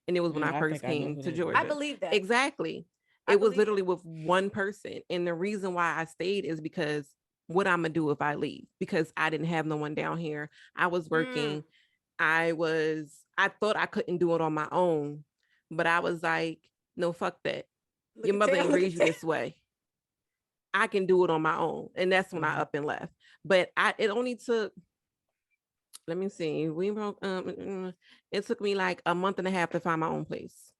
and it was when I I first think I know came who to that is. I Georgia. believe that. Exactly. I It was believe literally that. with one person, and the reason why I stayed is because what I'm gonna do if I leave? Because I didn't have no one down here. I was Mm, working. I thought I couldn't do it on my own, but I was like, no, fuck that. look Your at mother Tam. ain't Look raised at you Tam. this way. I can do it on my own. And that's when I Mhm. up and left. But it only took, let me see, it took me like a month and a half to find my own place.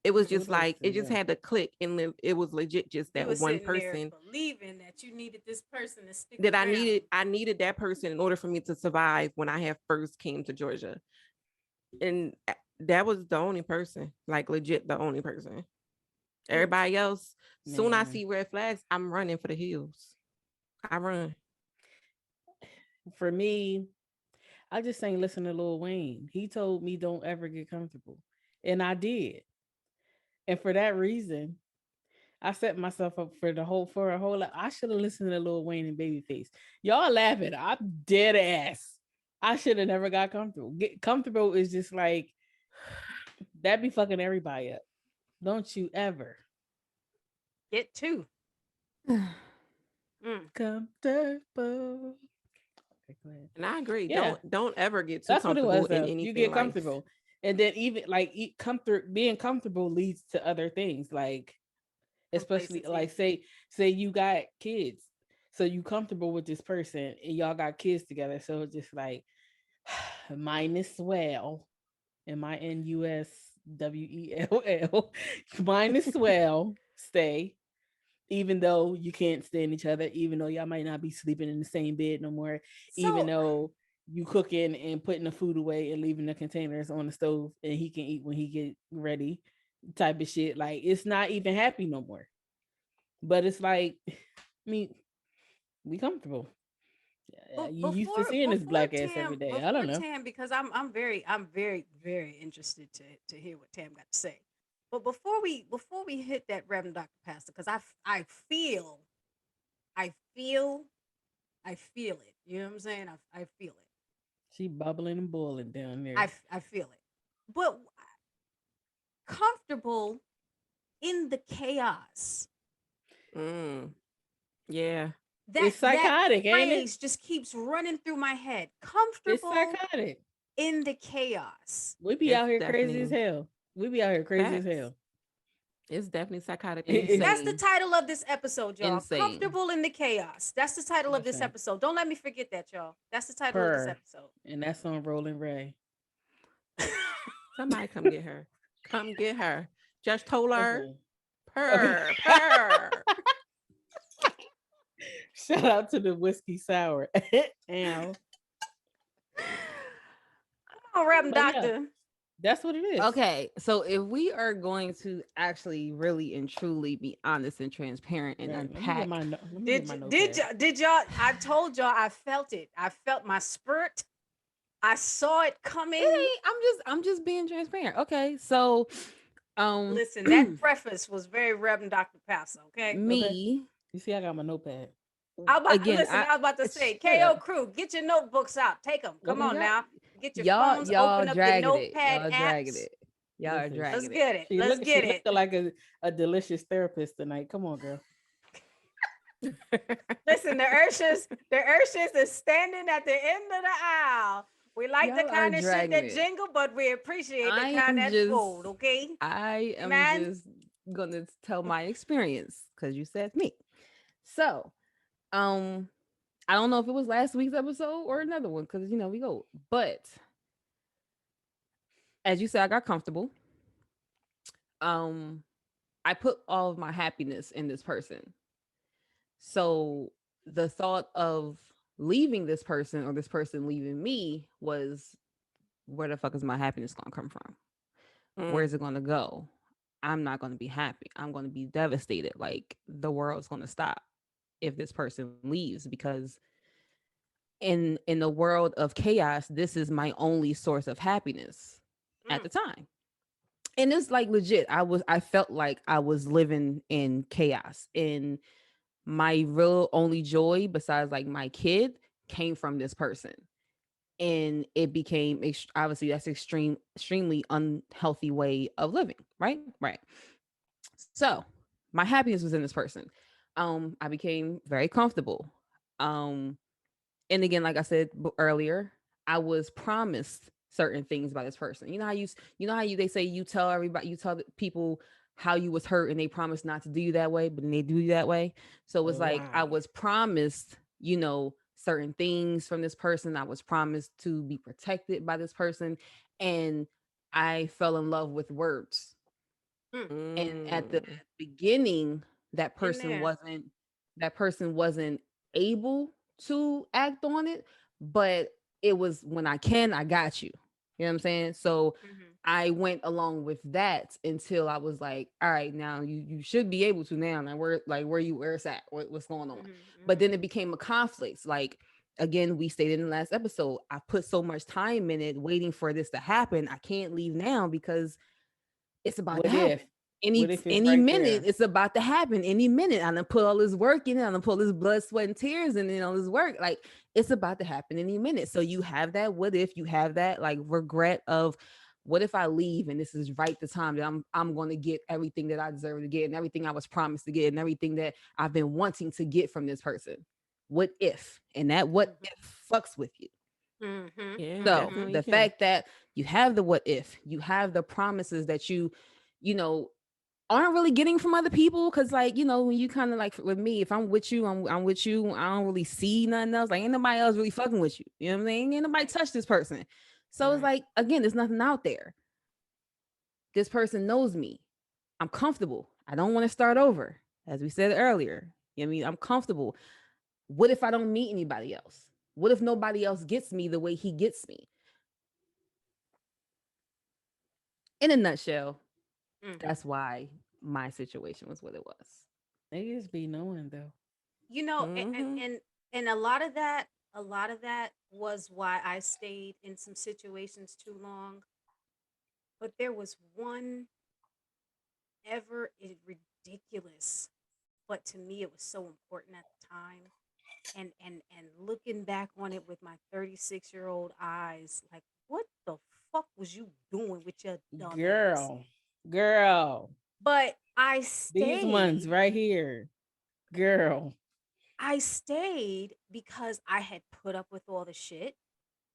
It was just Kudos like to it just you. had to click, and it was legit just You that were one sitting there person believing that you needed this person to stick that around. I needed that person in order for me to survive when I had first came to Georgia. And that was the only person, like legit the only person. Mm. Everybody else, soon I Man, see red flags, I'm running for the hills. I run. for me, I just ain't listen to Lil Wayne. He told me don't ever get comfortable. And I did. And for that reason, I set myself up for a whole lot. I should have listened to Lil Wayne and Babyface. Y'all laughing. I'm dead ass. I should have never got comfortable. Get comfortable is just like that be fucking everybody up. Don't you ever Get two. Mm. comfortable. Okay, go ahead. And I agree. Yeah, Don't ever get too that's what it comfortable was in though. You anything get life. comfortable. And then even like being comfortable leads to other things. Like especially Complacency. like say you got kids. So you comfortable with this person and y'all got kids together. So it's just like minus well. MINUSWELL. Minus well stay. Even though you can't stand each other, even though y'all might not be sleeping in the same bed no more, even So though you cooking and putting the food away and leaving the containers on the stove and he can eat when he get ready, type of shit. Like it's not even happy no more. But it's like, I mean, we comfortable. Yeah, you used to seeing this black ass every day. I don't before know. Tam, because I'm very interested to hear what Tam got to say. But before we hit that Reverend Dr. Pastor, because I feel I feel I feel it. You know what I'm saying? I feel it. She bubbling and boiling down there. I feel it. But comfortable in the chaos. Mm, yeah, It's That psychotic, ain't it? phrase just keeps running through my head. It's Comfortable psychotic. in the chaos. We be it's out here crazy as definitely hell. We be out here crazy as facts. hell. It's definitely psychotic and That's the insane. title of this episode, y'all. Insane. Comfortable in the chaos. That's the title of this Listen, episode. Don't let me forget that, y'all. That's the title of this purr, episode. and that's on Rolling Ray. Somebody come get her. Come get her. Just told her. Okay. Okay. Purr, purr. Shout out to the whiskey sour. Ow. Come on, Reverend But yeah, Doctor. that's what it is. Okay, so if we are going to actually really and truly be honest and transparent and Right. unpack, Let me get Did my y- did notepad. y'all did y'all? I told y'all I felt it. I felt my spirit. I saw it it coming. ain't, I'm just being transparent. Okay, so um Listen, that preface was very Reverend Dr. Pastor. Okay. Okay. me You see, I got my notepad. again, I was about to say, shut KO up. crew, get your notebooks out. Take them. Come Okay. on Y'all now. Get your y'all phones, y'all open up your dragging it. notepad Y'all dragging apps. it. Y'all are Listen, Let's dragging it. get it. Let's she get it. looking like a delicious therapist tonight. Come on, girl. Listen, the Urshins is standing at the end of the aisle. We like the Y'all are kind of shit dragging that it. jingle, but we appreciate the I kind am that's just gold, okay? I am Amen. just gonna tell my experience because you said me. So, um, I don't know if it was last week's episode or another one because we go. But as you said, I got comfortable. Um, I put all of my happiness in this person. So the thought of leaving this person or this person leaving me was, where the fuck is my happiness gonna come from? Where's it gonna go? I'm not gonna be happy. I'm gonna be devastated. Like the world's gonna stop if this person leaves, because in the world of chaos, this is my only source of happiness at Mm. the time. And it's like legit. I felt like I was living in chaos. And my real only joy besides like my kid came from this person. And it became obviously that's extremely unhealthy way of living, right. So my happiness was in this person. I became very comfortable. um and again, like I said earlier, I was promised certain things by this person. You know how you they say you tell everybody, you tell people how you was hurt and they promise not to do you that way, but then they do you that way. So it was like I Wow. was promised, certain things from this person. I was promised to be protected by this person, and I fell in love with words. Mm. And at the Mm. beginning, that In person there. wasn't that person wasn't able to act on it, but it was, when I got you. You know what I'm saying? So Mm-hmm. I went along with that until I was like, all right, now you should be able to now. Now where it's at, what's going on. Mm-hmm. But Mm-hmm. then it became a conflict. Like, again, we stated in the last episode, I put so much time in it waiting for this to happen. I can't leave now because it's about to What if? happen. What if it's Any right minute, there? it's about to happen. Any minute, I'm gonna put all this work in it. I'm gonna put this blood, sweat, and tears in it, all this work. Like, it's about to happen any minute. So you have that what if, you have that like regret of, what if I leave and this is right the time that I'm gonna get everything that I deserve to get, and everything I was promised to get, and everything that I've been wanting to get from this person. What if? And that what if fucks with you. Mm-hmm. Yeah, So Mm-hmm. definitely the can. fact that you have the what if, you have the promises that you know, aren't really getting from other people. Cause like, when you kind of like, with me, if I'm with you, I'm with you. I don't really see nothing else. Like, ain't nobody else really fucking with you. You know what I'm saying? Ain't nobody Right. touch this person. So it's Right. like, again, there's nothing out there. This person knows me. I'm comfortable. I don't want to start over. As we said earlier. You know what I mean? I'm comfortable. What if I don't meet anybody else? What if nobody else gets me the way he gets me? In a nutshell, Mm-hmm. that's why my situation was what it was. Niggas be knowing though. You know, Mm-hmm. and a lot of that was why I stayed in some situations too long. But there was one ridiculous, but to me it was so important at the time. And looking back on it with my 36-year-old eyes, like, what the fuck was you doing with your dumb ass? Girl. Girl. But These ones right here. Girl. I stayed because I had put up with all the shit.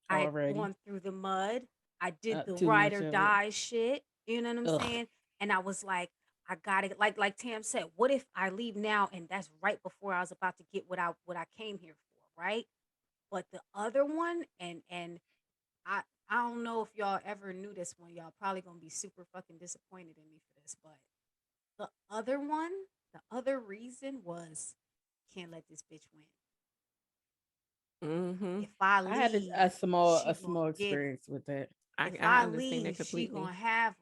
I had Already. gone through the mud. I did the Too ride much or of it. die shit. You know what I'm Ugh. saying? And I was like, I gotta, like Tam said, what if I leave now and that's right before I was about to get what I came here for, right? But the other one, and I I don't know if y'all ever knew this one. Y'all probably gonna be super fucking disappointed in me for this, but the other one, the other reason was, can't let this bitch win. Mm-hmm. If I I had leave, a she small gonna get him. experience with that. If I I understand that leave, she completely. gonna have him.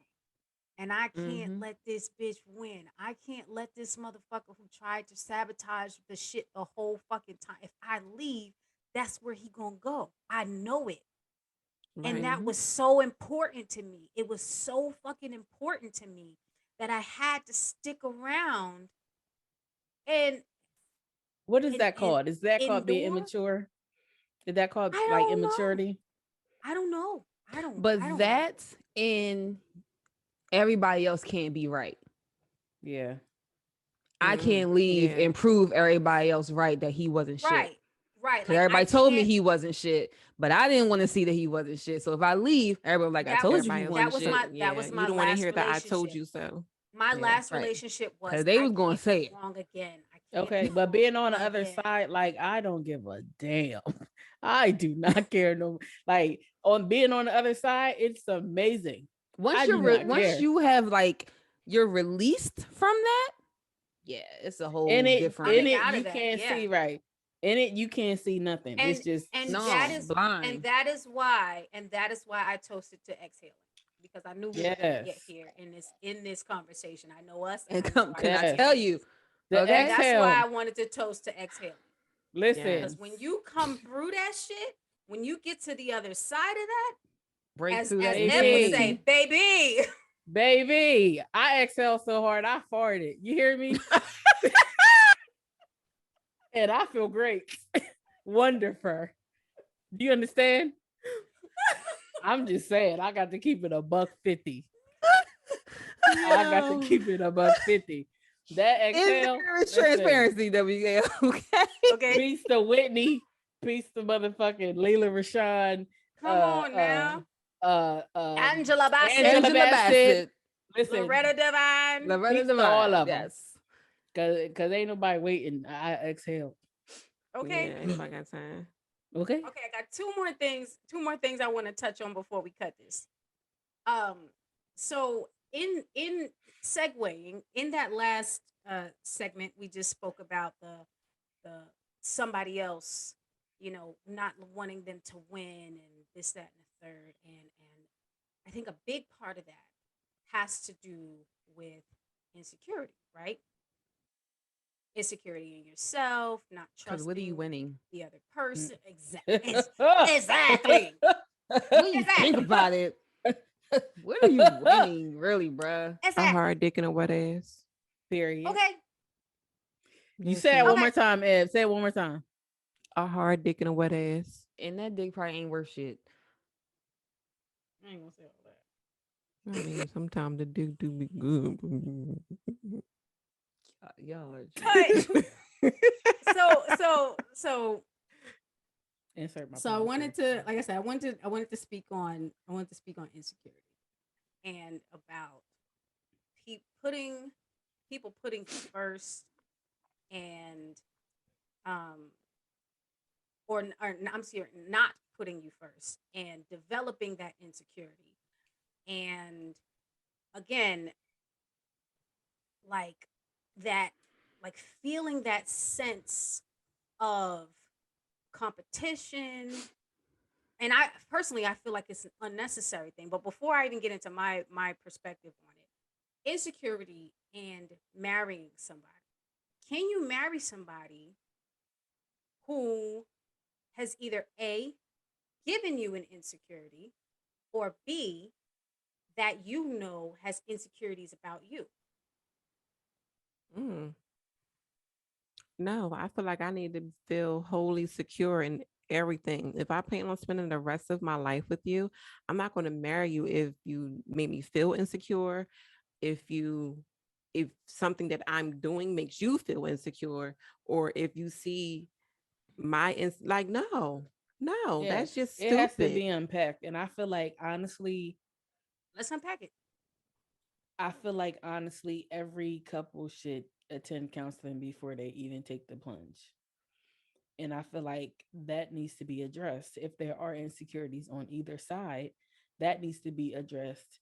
And I can't Mm-hmm. let this bitch win. I can't let this motherfucker who tried to sabotage the shit the whole fucking time. If I leave, that's where he gonna go. I know it. And Right. that Mm-hmm. was so important to me. It was so fucking important to me that I had to stick around and What is and that and called? Is that called being endure. immature? Is that called I like don't know. immaturity? I don't know. I But don't know. that, and everybody else can't be right. Yeah. I Mm. can't leave Yeah. and prove everybody else right that he wasn't shit. Right. Right. Because Like I everybody told me can't. he wasn't shit, but I didn't want to see that he wasn't shit. So if I leave, everybody like, I That told was you he Everybody else that wasn't was to, shit. my that yeah. was You my don't want to last hear that I told relationship. you so. My Yeah. last Right. relationship Because was, they I was going to can't be say it. wrong again. I can't Okay. be But being on the wrong other again. side, like I don't give a damn. I do not care no like on being on the other side, it's amazing. Once I do not once care. you have like you're released from that, yeah, it's a whole In it, different. in Coming it, out you of that, can't yeah. see right. In it, you can't see nothing. It's And just and No, that is blind. why I toasted to exhaling, because I knew we were gonna get yes, here in this conversation. I know us, and And I know our can I Yes. tell experience. you? the Okay, And that's why I exhale. wanted to toast to exhaling. Listen, Because when you come through that shit, when you get to the other side of that, break through as that Ed would say, insanity. baby. baby, I exhale so hard I farted. You hear me? And I feel great. Wonderful. Do you understand? I'm just saying, I got to keep it $1.50. I got to keep it $1.50. That In exhale, there is listen, transparency, WL. Okay. Okay. peace to Whitney, peace to motherfucking Layla Rashawn, Come on now. Angela Bassett, Angela Angela Bassett. Bassett. Listen, Loretta Devine. Loretta peace to all Devine. of them. Yes. Cause ain't nobody waiting. I exhale. Okay. Yeah, ain't nobody got time. Okay. Okay, I got two more things I want to touch on before we cut this. So in segueing in that last segment, we just spoke about the somebody else, not wanting them to win and this, that, and the third, and I think a big part of that has to do with insecurity, right? Insecurity in yourself, not Because what are you trusting winning? the other person. Exactly. When you think about it, what are you winning, really, bruh? A Exactly. hard dick and a wet ass. Period. Okay. You That's say it it. one Okay. more time, Ed. Say it one more time. A hard dick and a wet ass. And that dick probably ain't worth shit. I ain't gonna say all that. I mean, sometimes the dick do be good. Y'all are But so Insert my. so I phone, wanted please. to, like I said, I wanted to speak on insecurity and about people putting you first, and or I'm sorry, not putting you first and developing that insecurity. And again, like that, like feeling that sense of competition. And I personally, I feel like it's an unnecessary thing. But before I even get into my perspective on it, insecurity and marrying somebody. Can you marry somebody who has either A, given you an insecurity, or B, that has insecurities about you? Mm. No, I feel like I need to feel wholly secure in everything. If I plan on spending the rest of my life with you, I'm not going to marry you if you make me feel insecure, if something that I'm doing makes you feel insecure, or if you see like no, Yeah, that's just it has to stupid. be unpacked, and I feel like honestly, Let's unpack it. every couple should attend counseling before they even take the plunge. And I feel like that needs to be addressed. If there are insecurities on either side, that needs to be addressed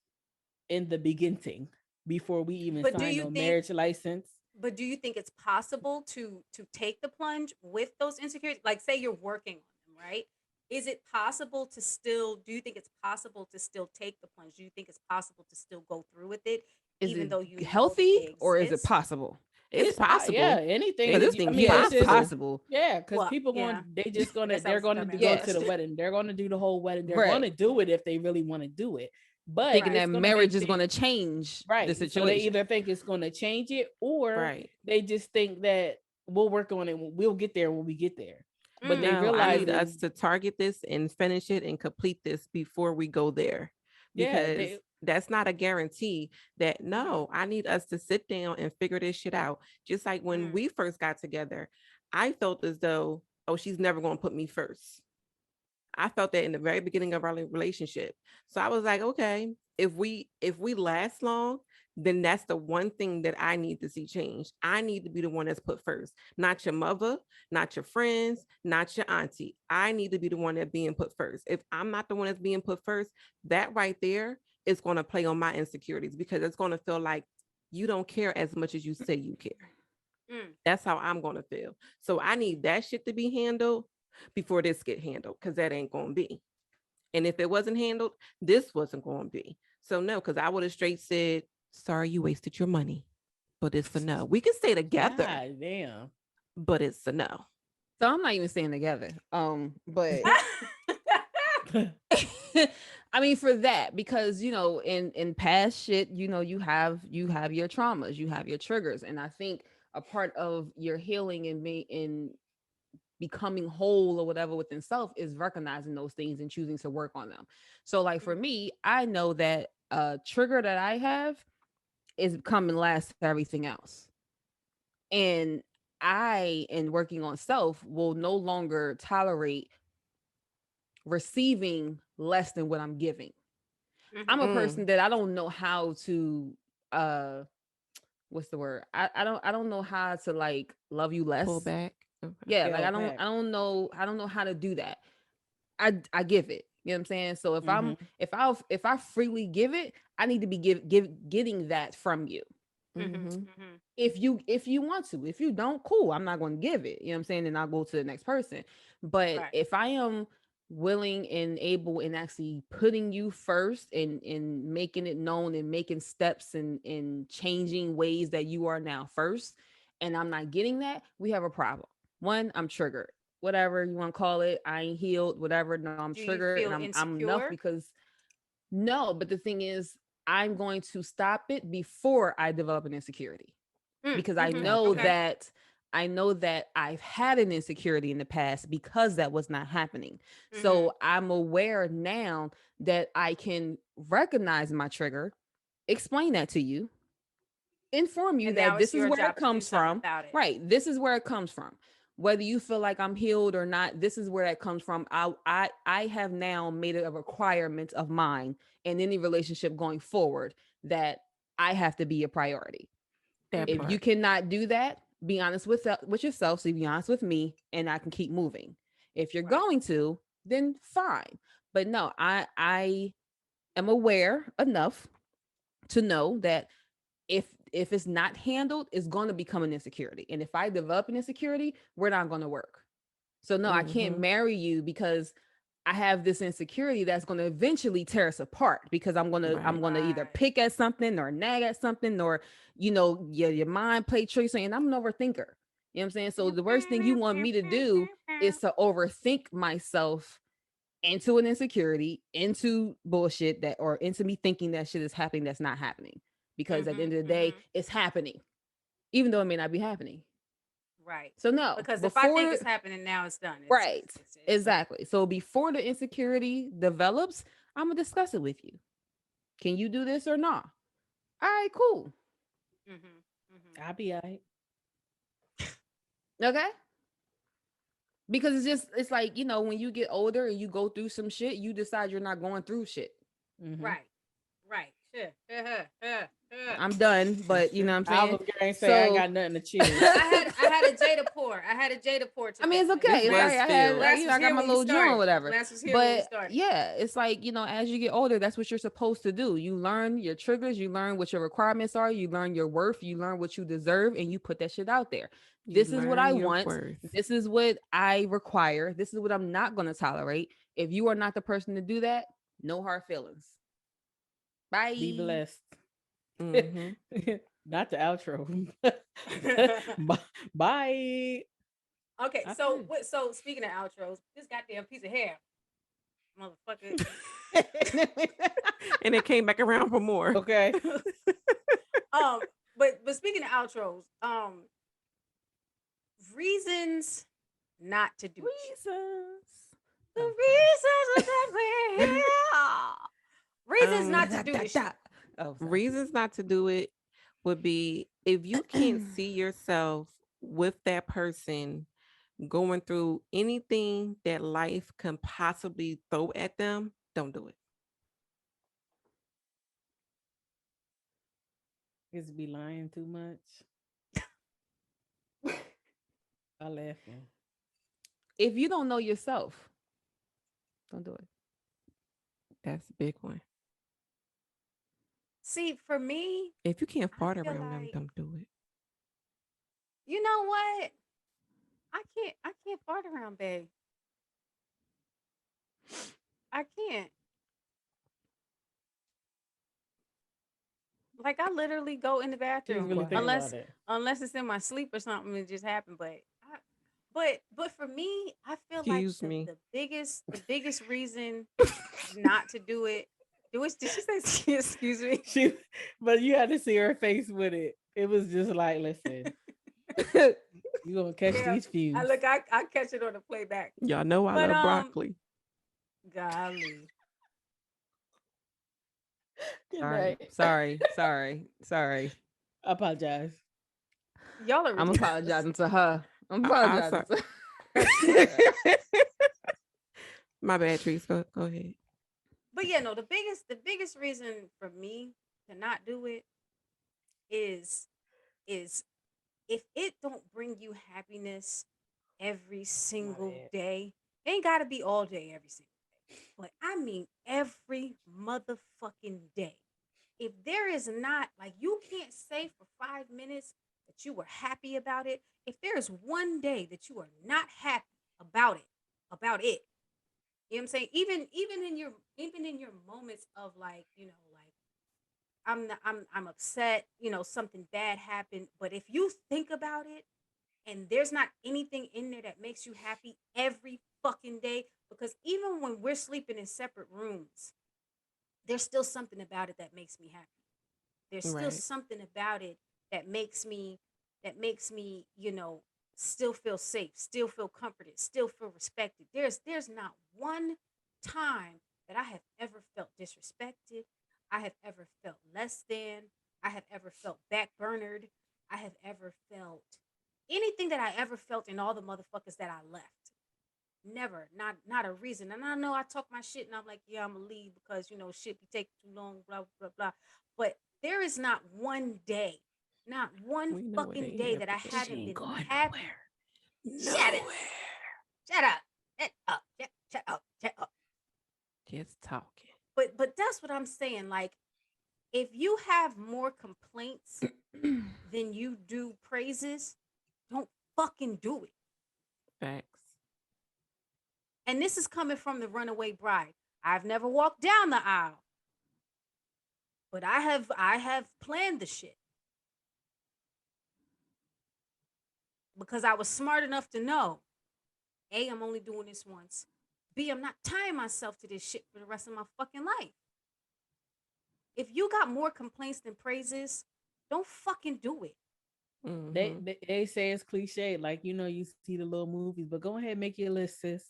in the beginning before we even But do sign you no think marriage license. but do you think it's possible to take the plunge with those insecurities? Like, say you're working on them, right? Is it possible to still, do you think it's possible to still take the plunge? Do you think it's possible to still go through with it, Is even it though you know that healthy they or is it exist? possible? It's possible. Yeah, anything. Because this Anything thing, I mean, yeah, it's it's just possible. yeah, because Well, people yeah. going, they just gonna, Guess that they're was a gonna dumbass go to Yes. the question. wedding. They're gonna do the whole wedding. They're Right. gonna do it if they really want to do it. But Thinking Right. that it's gonna marriage make is them going to change the right. So they situation. either think it's gonna change it, or right. they just think that we'll work on it. We'll get there when we get there. But they No, I realize need us to target this and finish it and complete this before we go there, yeah, because that's not a guarantee. That Mhm. no, I need us to sit down and figure this shit out. Just like when Mhm. we first got together, I felt as though, oh, she's never going to put me first. I felt that in the very beginning of our relationship. So I was like, okay, if we last long, then that's the one thing that I need to see change. I need to be the one that's put first, not your mother, not your friends, not your auntie. I need to be the one that's being put first. If I'm not the one that's being put first, that right there it's going to play on my insecurities because it's going to feel like you don't care as much as you say you care. That's how I'm going to feel. So I need that shit to be handled before this get handled, because that ain't going to be. And if it wasn't handled, this wasn't going to be. So no, because I would have straight said, sorry, you wasted your money, but it's a no. We can stay together. God damn. But it's a no. So I'm not even staying together. But I mean, for that, because you know, in past shit, you know, you have your traumas, you have your triggers, and I think a part of your healing and in becoming whole or whatever within self is recognizing those things and choosing to work on them. So, like for me, I know that a trigger that I have is coming last to everything else, and I, in working on self, will no longer tolerate receiving less than what I'm giving. I'm a person that I don't know how to what's the word? I don't know how to like love you less. Pull back. Okay. Yeah, like I don't know how to do that. I give it. You know what I'm saying? So if I freely give it, I need to be getting that from you. If you want to. If you don't, cool. I'm not going to give it. You know what I'm saying? And I'll go to the next person. But if I am willing and able and actually putting you first and making it known and making steps and changing ways that you are now first, and I'm not getting that, we have a problem. One, I'm triggered. Whatever you want to call it, I ain't healed, whatever. No, I'm triggered and I'm enough because no, but the thing is, I'm going to stop it before I develop an insecurity. Because I know that I've had an insecurity in the past because that was not happening. So I'm aware now that I can recognize my trigger, explain that to you, inform you that this is where it comes from. Right. This is where it comes from. Whether you feel like I'm healed or not, this is where that comes from. I have now made it a requirement of mine in any relationship going forward that I have to be a priority. If you cannot do that, be honest with yourself. So be honest with me, and I can keep moving. If you're going to, then fine. But no, I am aware enough to know that if it's not handled, it's going to become an insecurity. And if I develop an insecurity, we're not going to work. So no, I can't marry you because I have this insecurity that's going to eventually tear us apart because I'm going to either pick at something or nag at something or, you know, your mind play tricks. And I'm an overthinker. You know what I'm saying? So the worst thing you want me to do is to overthink myself into an insecurity, into bullshit or into me thinking that shit is happening that's not happening. Because at the end of the day, it's happening, even though it may not be happening. Right. So no, because if I think it's happening now, it's done. Right. Exactly. So before the insecurity develops, I'm gonna discuss it with you. Can you do this or not? All right, cool. I'll be all right. Okay. Because it's like, you know, when you get older and you go through some shit, you decide you're not going through shit. Right. I'm done, but you know what I'm saying? I was gonna say I got nothing to cheer. I had a Jada pour. Today. I mean, it's okay. It's like I got my little joint or whatever. But yeah, it's like, you know, as you get older, that's what you're supposed to do. You learn your triggers, you learn what your requirements are, you learn your worth, you learn what you deserve, and you put that shit out there. This is what I want. This is what I require. This is what I'm not going to tolerate. If you are not the person to do that, no hard feelings. Bye. Be blessed. Not the outro. Bye. Okay, so speaking of outros, this goddamn piece of hair, motherfucker. And it came back around for more. Okay. But speaking of outros, reasons not to do the reasons that we're here. Reasons not to do this shit. Reasons not to do it would be if you can't see yourself with that person going through anything that life can possibly throw at them, don't do it. Is be lying too much? I laughing. If you don't know yourself, don't do it. That's a big one. See, for me, If you can't I fart feel around them, like, don't do it. you know what? I can't fart around babe. I can't. Like I literally go in the She's bathroom really thinking Quiet. about unless it. unless it's in my sleep or something. It just happened. But for me, I feel like Excuse the me. the biggest the biggest reason not to do it. Did she say excuse me? She, but you had to see her face with it. It was just like, listen, you gonna catch Yeah, these fumes. I catch it on the playback. Y'all know I But love broccoli. golly, Good Sorry, night. sorry. I apologize. y'all are I'm ridiculous. apologizing to her. I'm I apologizing sorry. to her. My bad, Trees. Go ahead. But yeah, no, the biggest reason for me to not do it is is if it don't bring you happiness every My single bad. day, it ain't gotta be all day every single day. But I mean every motherfucking day. If there is not like you can't say for 5 minutes that you were happy about it. If there is one day that you are not happy about it, you know what I'm saying? Even in your moments of like, like I'm upset, something bad happened. But if you think about it and there's not anything in there that makes you happy every fucking day, because even when we're sleeping in separate rooms, there's still something about it that makes me happy. There's still Right. something about it that makes me, still feel safe, still feel comforted, still feel respected. There's not one time that I have ever felt disrespected. I have ever felt less than. I have ever felt backburnered. I have ever felt anything that I ever felt in all the motherfuckers that I left. Never, not a reason. And I know I talk my shit and I'm like, yeah, I'm gonna leave because shit be taking too long, blah blah blah. But there is not one day, not one We know it fucking ain't day that I happening. She haven't ain't been going happy. Shut it. nowhere. Shut up. Shut up. Shut up. Shut up. Just talking. But that's what I'm saying. Like, if you have more complaints than you do praises, don't fucking do it. Facts. And this is coming from the runaway bride. I've never walked down the aisle, but I have planned the shit because I was smart enough to know, A, I'm only doing this once. B, I'm not tying myself to this shit for the rest of my fucking life. If you got more complaints than praises, don't fucking do it. They, Mm-hmm. they they say it's cliche, like you see the little movies, but go ahead, make your list, sis.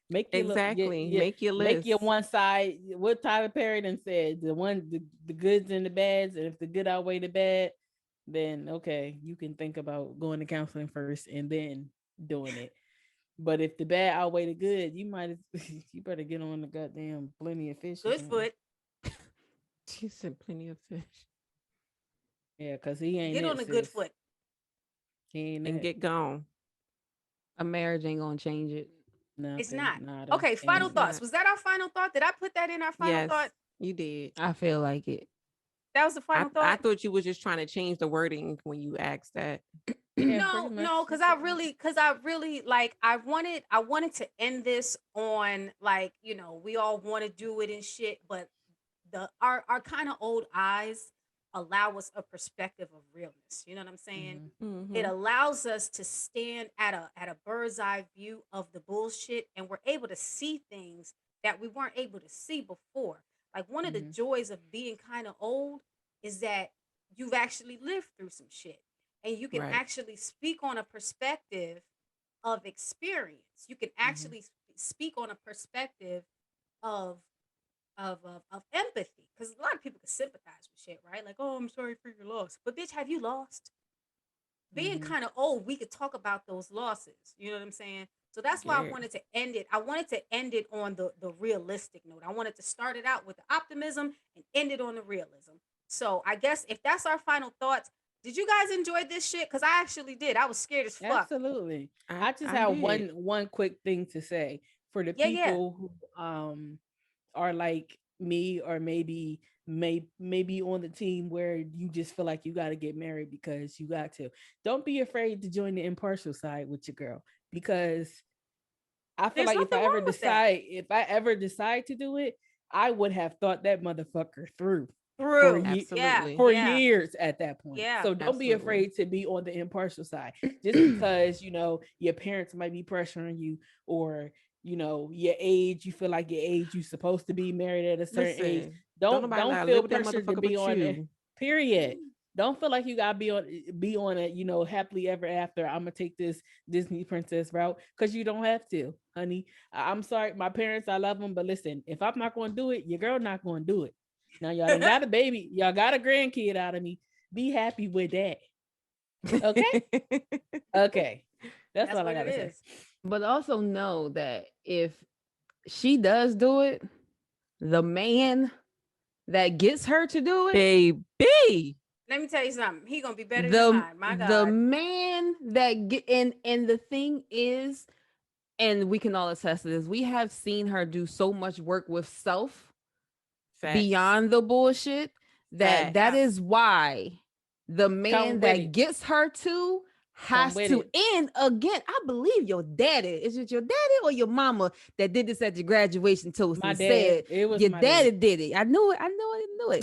Make your look, Exactly. Make your make your list. one side. What Tyler Perry done said, the goods and the bads, and if the good outweigh the bad, then okay, you can think about going to counseling first and then doing it. But if the bad outweigh the good, you might you better get on the goddamn plenty of fish or Good something. foot. She said plenty of fish Yeah, cause he ain't Get on it, the good sis. foot. He ain't and it. get gone. A marriage ain't gonna change it. It's Nothing, not. nada, Okay, final It's ain't. thoughts. not. Was that our final thought? Did I put that in our final Yes, thought? you did. I feel like it. That was the final I thought? thought you was just trying to change the wording when you asked that. Yeah, pretty No, much. no, She because said, I really like I wanted to end this on like, we all want to do it and shit, but our kind of old eyes allow us a perspective of realness. You know what I'm saying? mhm, It Mm-hmm. allows us to stand at a bird's eye view of the bullshit, and we're able to see things that we weren't able to see before. Like one of the mhm, joys of being kind of old is that you've actually lived through some shit and you can Right. actually speak on a perspective of experience. You can mhm. actually speak on a perspective of of empathy, because a lot of people can sympathize with shit, right? Like, oh, I'm sorry for your loss, but bitch, have you lost? Being Mhm. kind of old, we could talk about those losses. You know what I'm saying? So that's why I Very. wanted to end it. I wanted to end it on the realistic note. I wanted to start it out with the optimism and end it on the realism. So I guess if that's our final thoughts, did you guys enjoy this shit? Because I actually did. I was scared as fuck. Absolutely. I I just I have did. one quick thing to say for the Yeah, yeah. people who are like me or maybe maybe on the team where you just feel like you got to get married because you got to. Don't be afraid to join the impartial side with your girl, because I feel There's like nothing wrong with that. if I ever decide to do it, I would have thought that motherfucker through Through. Absolutely. for Yeah. years at that point. Yeah. So don't be Absolutely. afraid to be on the impartial side. Just because, your parents might be pressuring you, or, your age, you feel like your age, you supposed to be married at a certain age. Listen, don't Don't nobody feel live with that pressured to motherfucker be but on it. you. Period. Don't feel like you gotta be on it, happily ever after. I'm gonna take this Disney princess route, because you don't have to, honey. I'm sorry, my parents, I love them, but listen, if I'm not gonna do it, your girl not gonna do it. Now y'all done got a baby, y'all got a grandkid out of me. Be happy with that. Okay. Okay. That's all I what gotta it say. is. But also know that if she does do it, the man that gets her to do it, Baby. Let me tell you something. He gonna be better the than mine. My the God. man that get and the thing is, and we can all attest to this, we have seen her do so much work with self Facts. beyond the bullshit that Facts. is why the man with that it. gets her to has with to. it. And again, I believe your daddy. Is it your daddy or your mama that did this at your graduation toast My and dad. said It was your my daddy dad. did it? I knew it.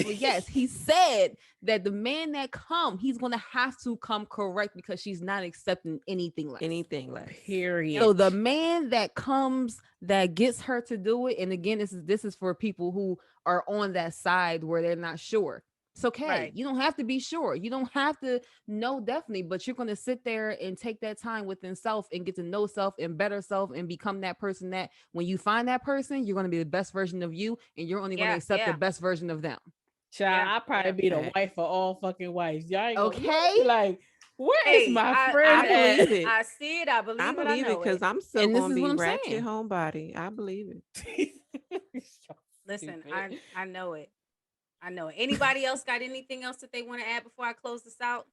But yes, he said that the man that come, he's gonna have to come correct because she's not accepting anything less. Anything less. Period. So the man that comes that gets her to do it, and again, this is for people who are on that side where they're not sure. It's okay. Right. You don't have to be sure. You don't have to know definitely, but you're going to sit there and take that time within self and get to know self and better self and become that person that when you find that person, you're going to be the best version of you, and you're only going to accept the best version of them. Child, I'll probably be the Facts. wife of all fucking wives. Y'all ain't gonna Okay. be like, where is my friend I believe at? it. I see it. I believe I it. believe I it know because I'm still And this gonna is be what I'm ratchet saying. homebody. I believe it. Listen, Stupid. I know it. I know it. Anybody else got anything else that they want to add before I close this out?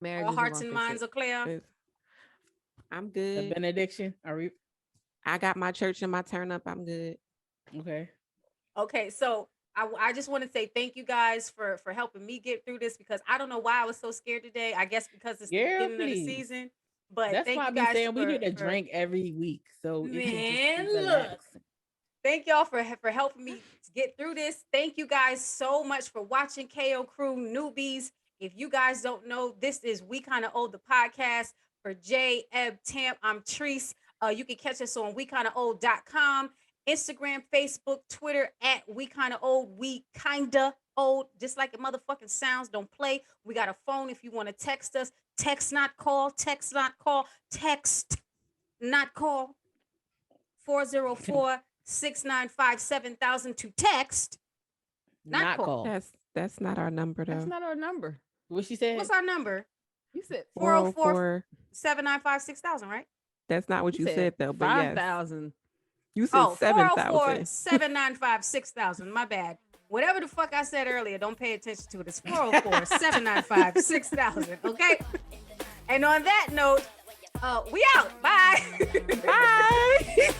Marriage All isn't hearts gonna and fix minds it. are clear. I'm The good. benediction. Are we I got my church and my turn up. I'm good. okay? Okay, so I just want to say thank you guys for helping me get through this, because I don't know why I was so scared today. I guess because it's the Girl, beginning of the please. season. But That's thank why I you be guys saying we need a for drink every week, so it can just be man. Look, relaxing. thank y'all for helping me get through this. Thank you guys so much for watching KO Crew newbies. If you guys don't know, this is We Kinda Old, the podcast. For J, Eb, Tamp, I'm Treese. You can catch us on WeKindaOld.com, Instagram, Facebook, Twitter at We Kinda Old. We Kinda Old, just like it motherfucking sounds. Don't play. We got a phone if you want to text us. Text not call. Text not call. Text not call. 404-695-7000 to text. Not call. That's not our number That's though. not our number. What she said? What's our number? You said 404 795 6000, right? That's not what you said though. But yes, 5,000. you said 7,000. 795 6000. My bad. Whatever the fuck I said earlier, don't pay attention to it. It's 404-795-6000. Okay. And on that note, we out. Bye. Bye.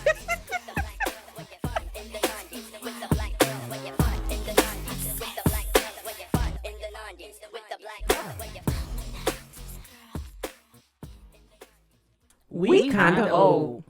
We kinda old.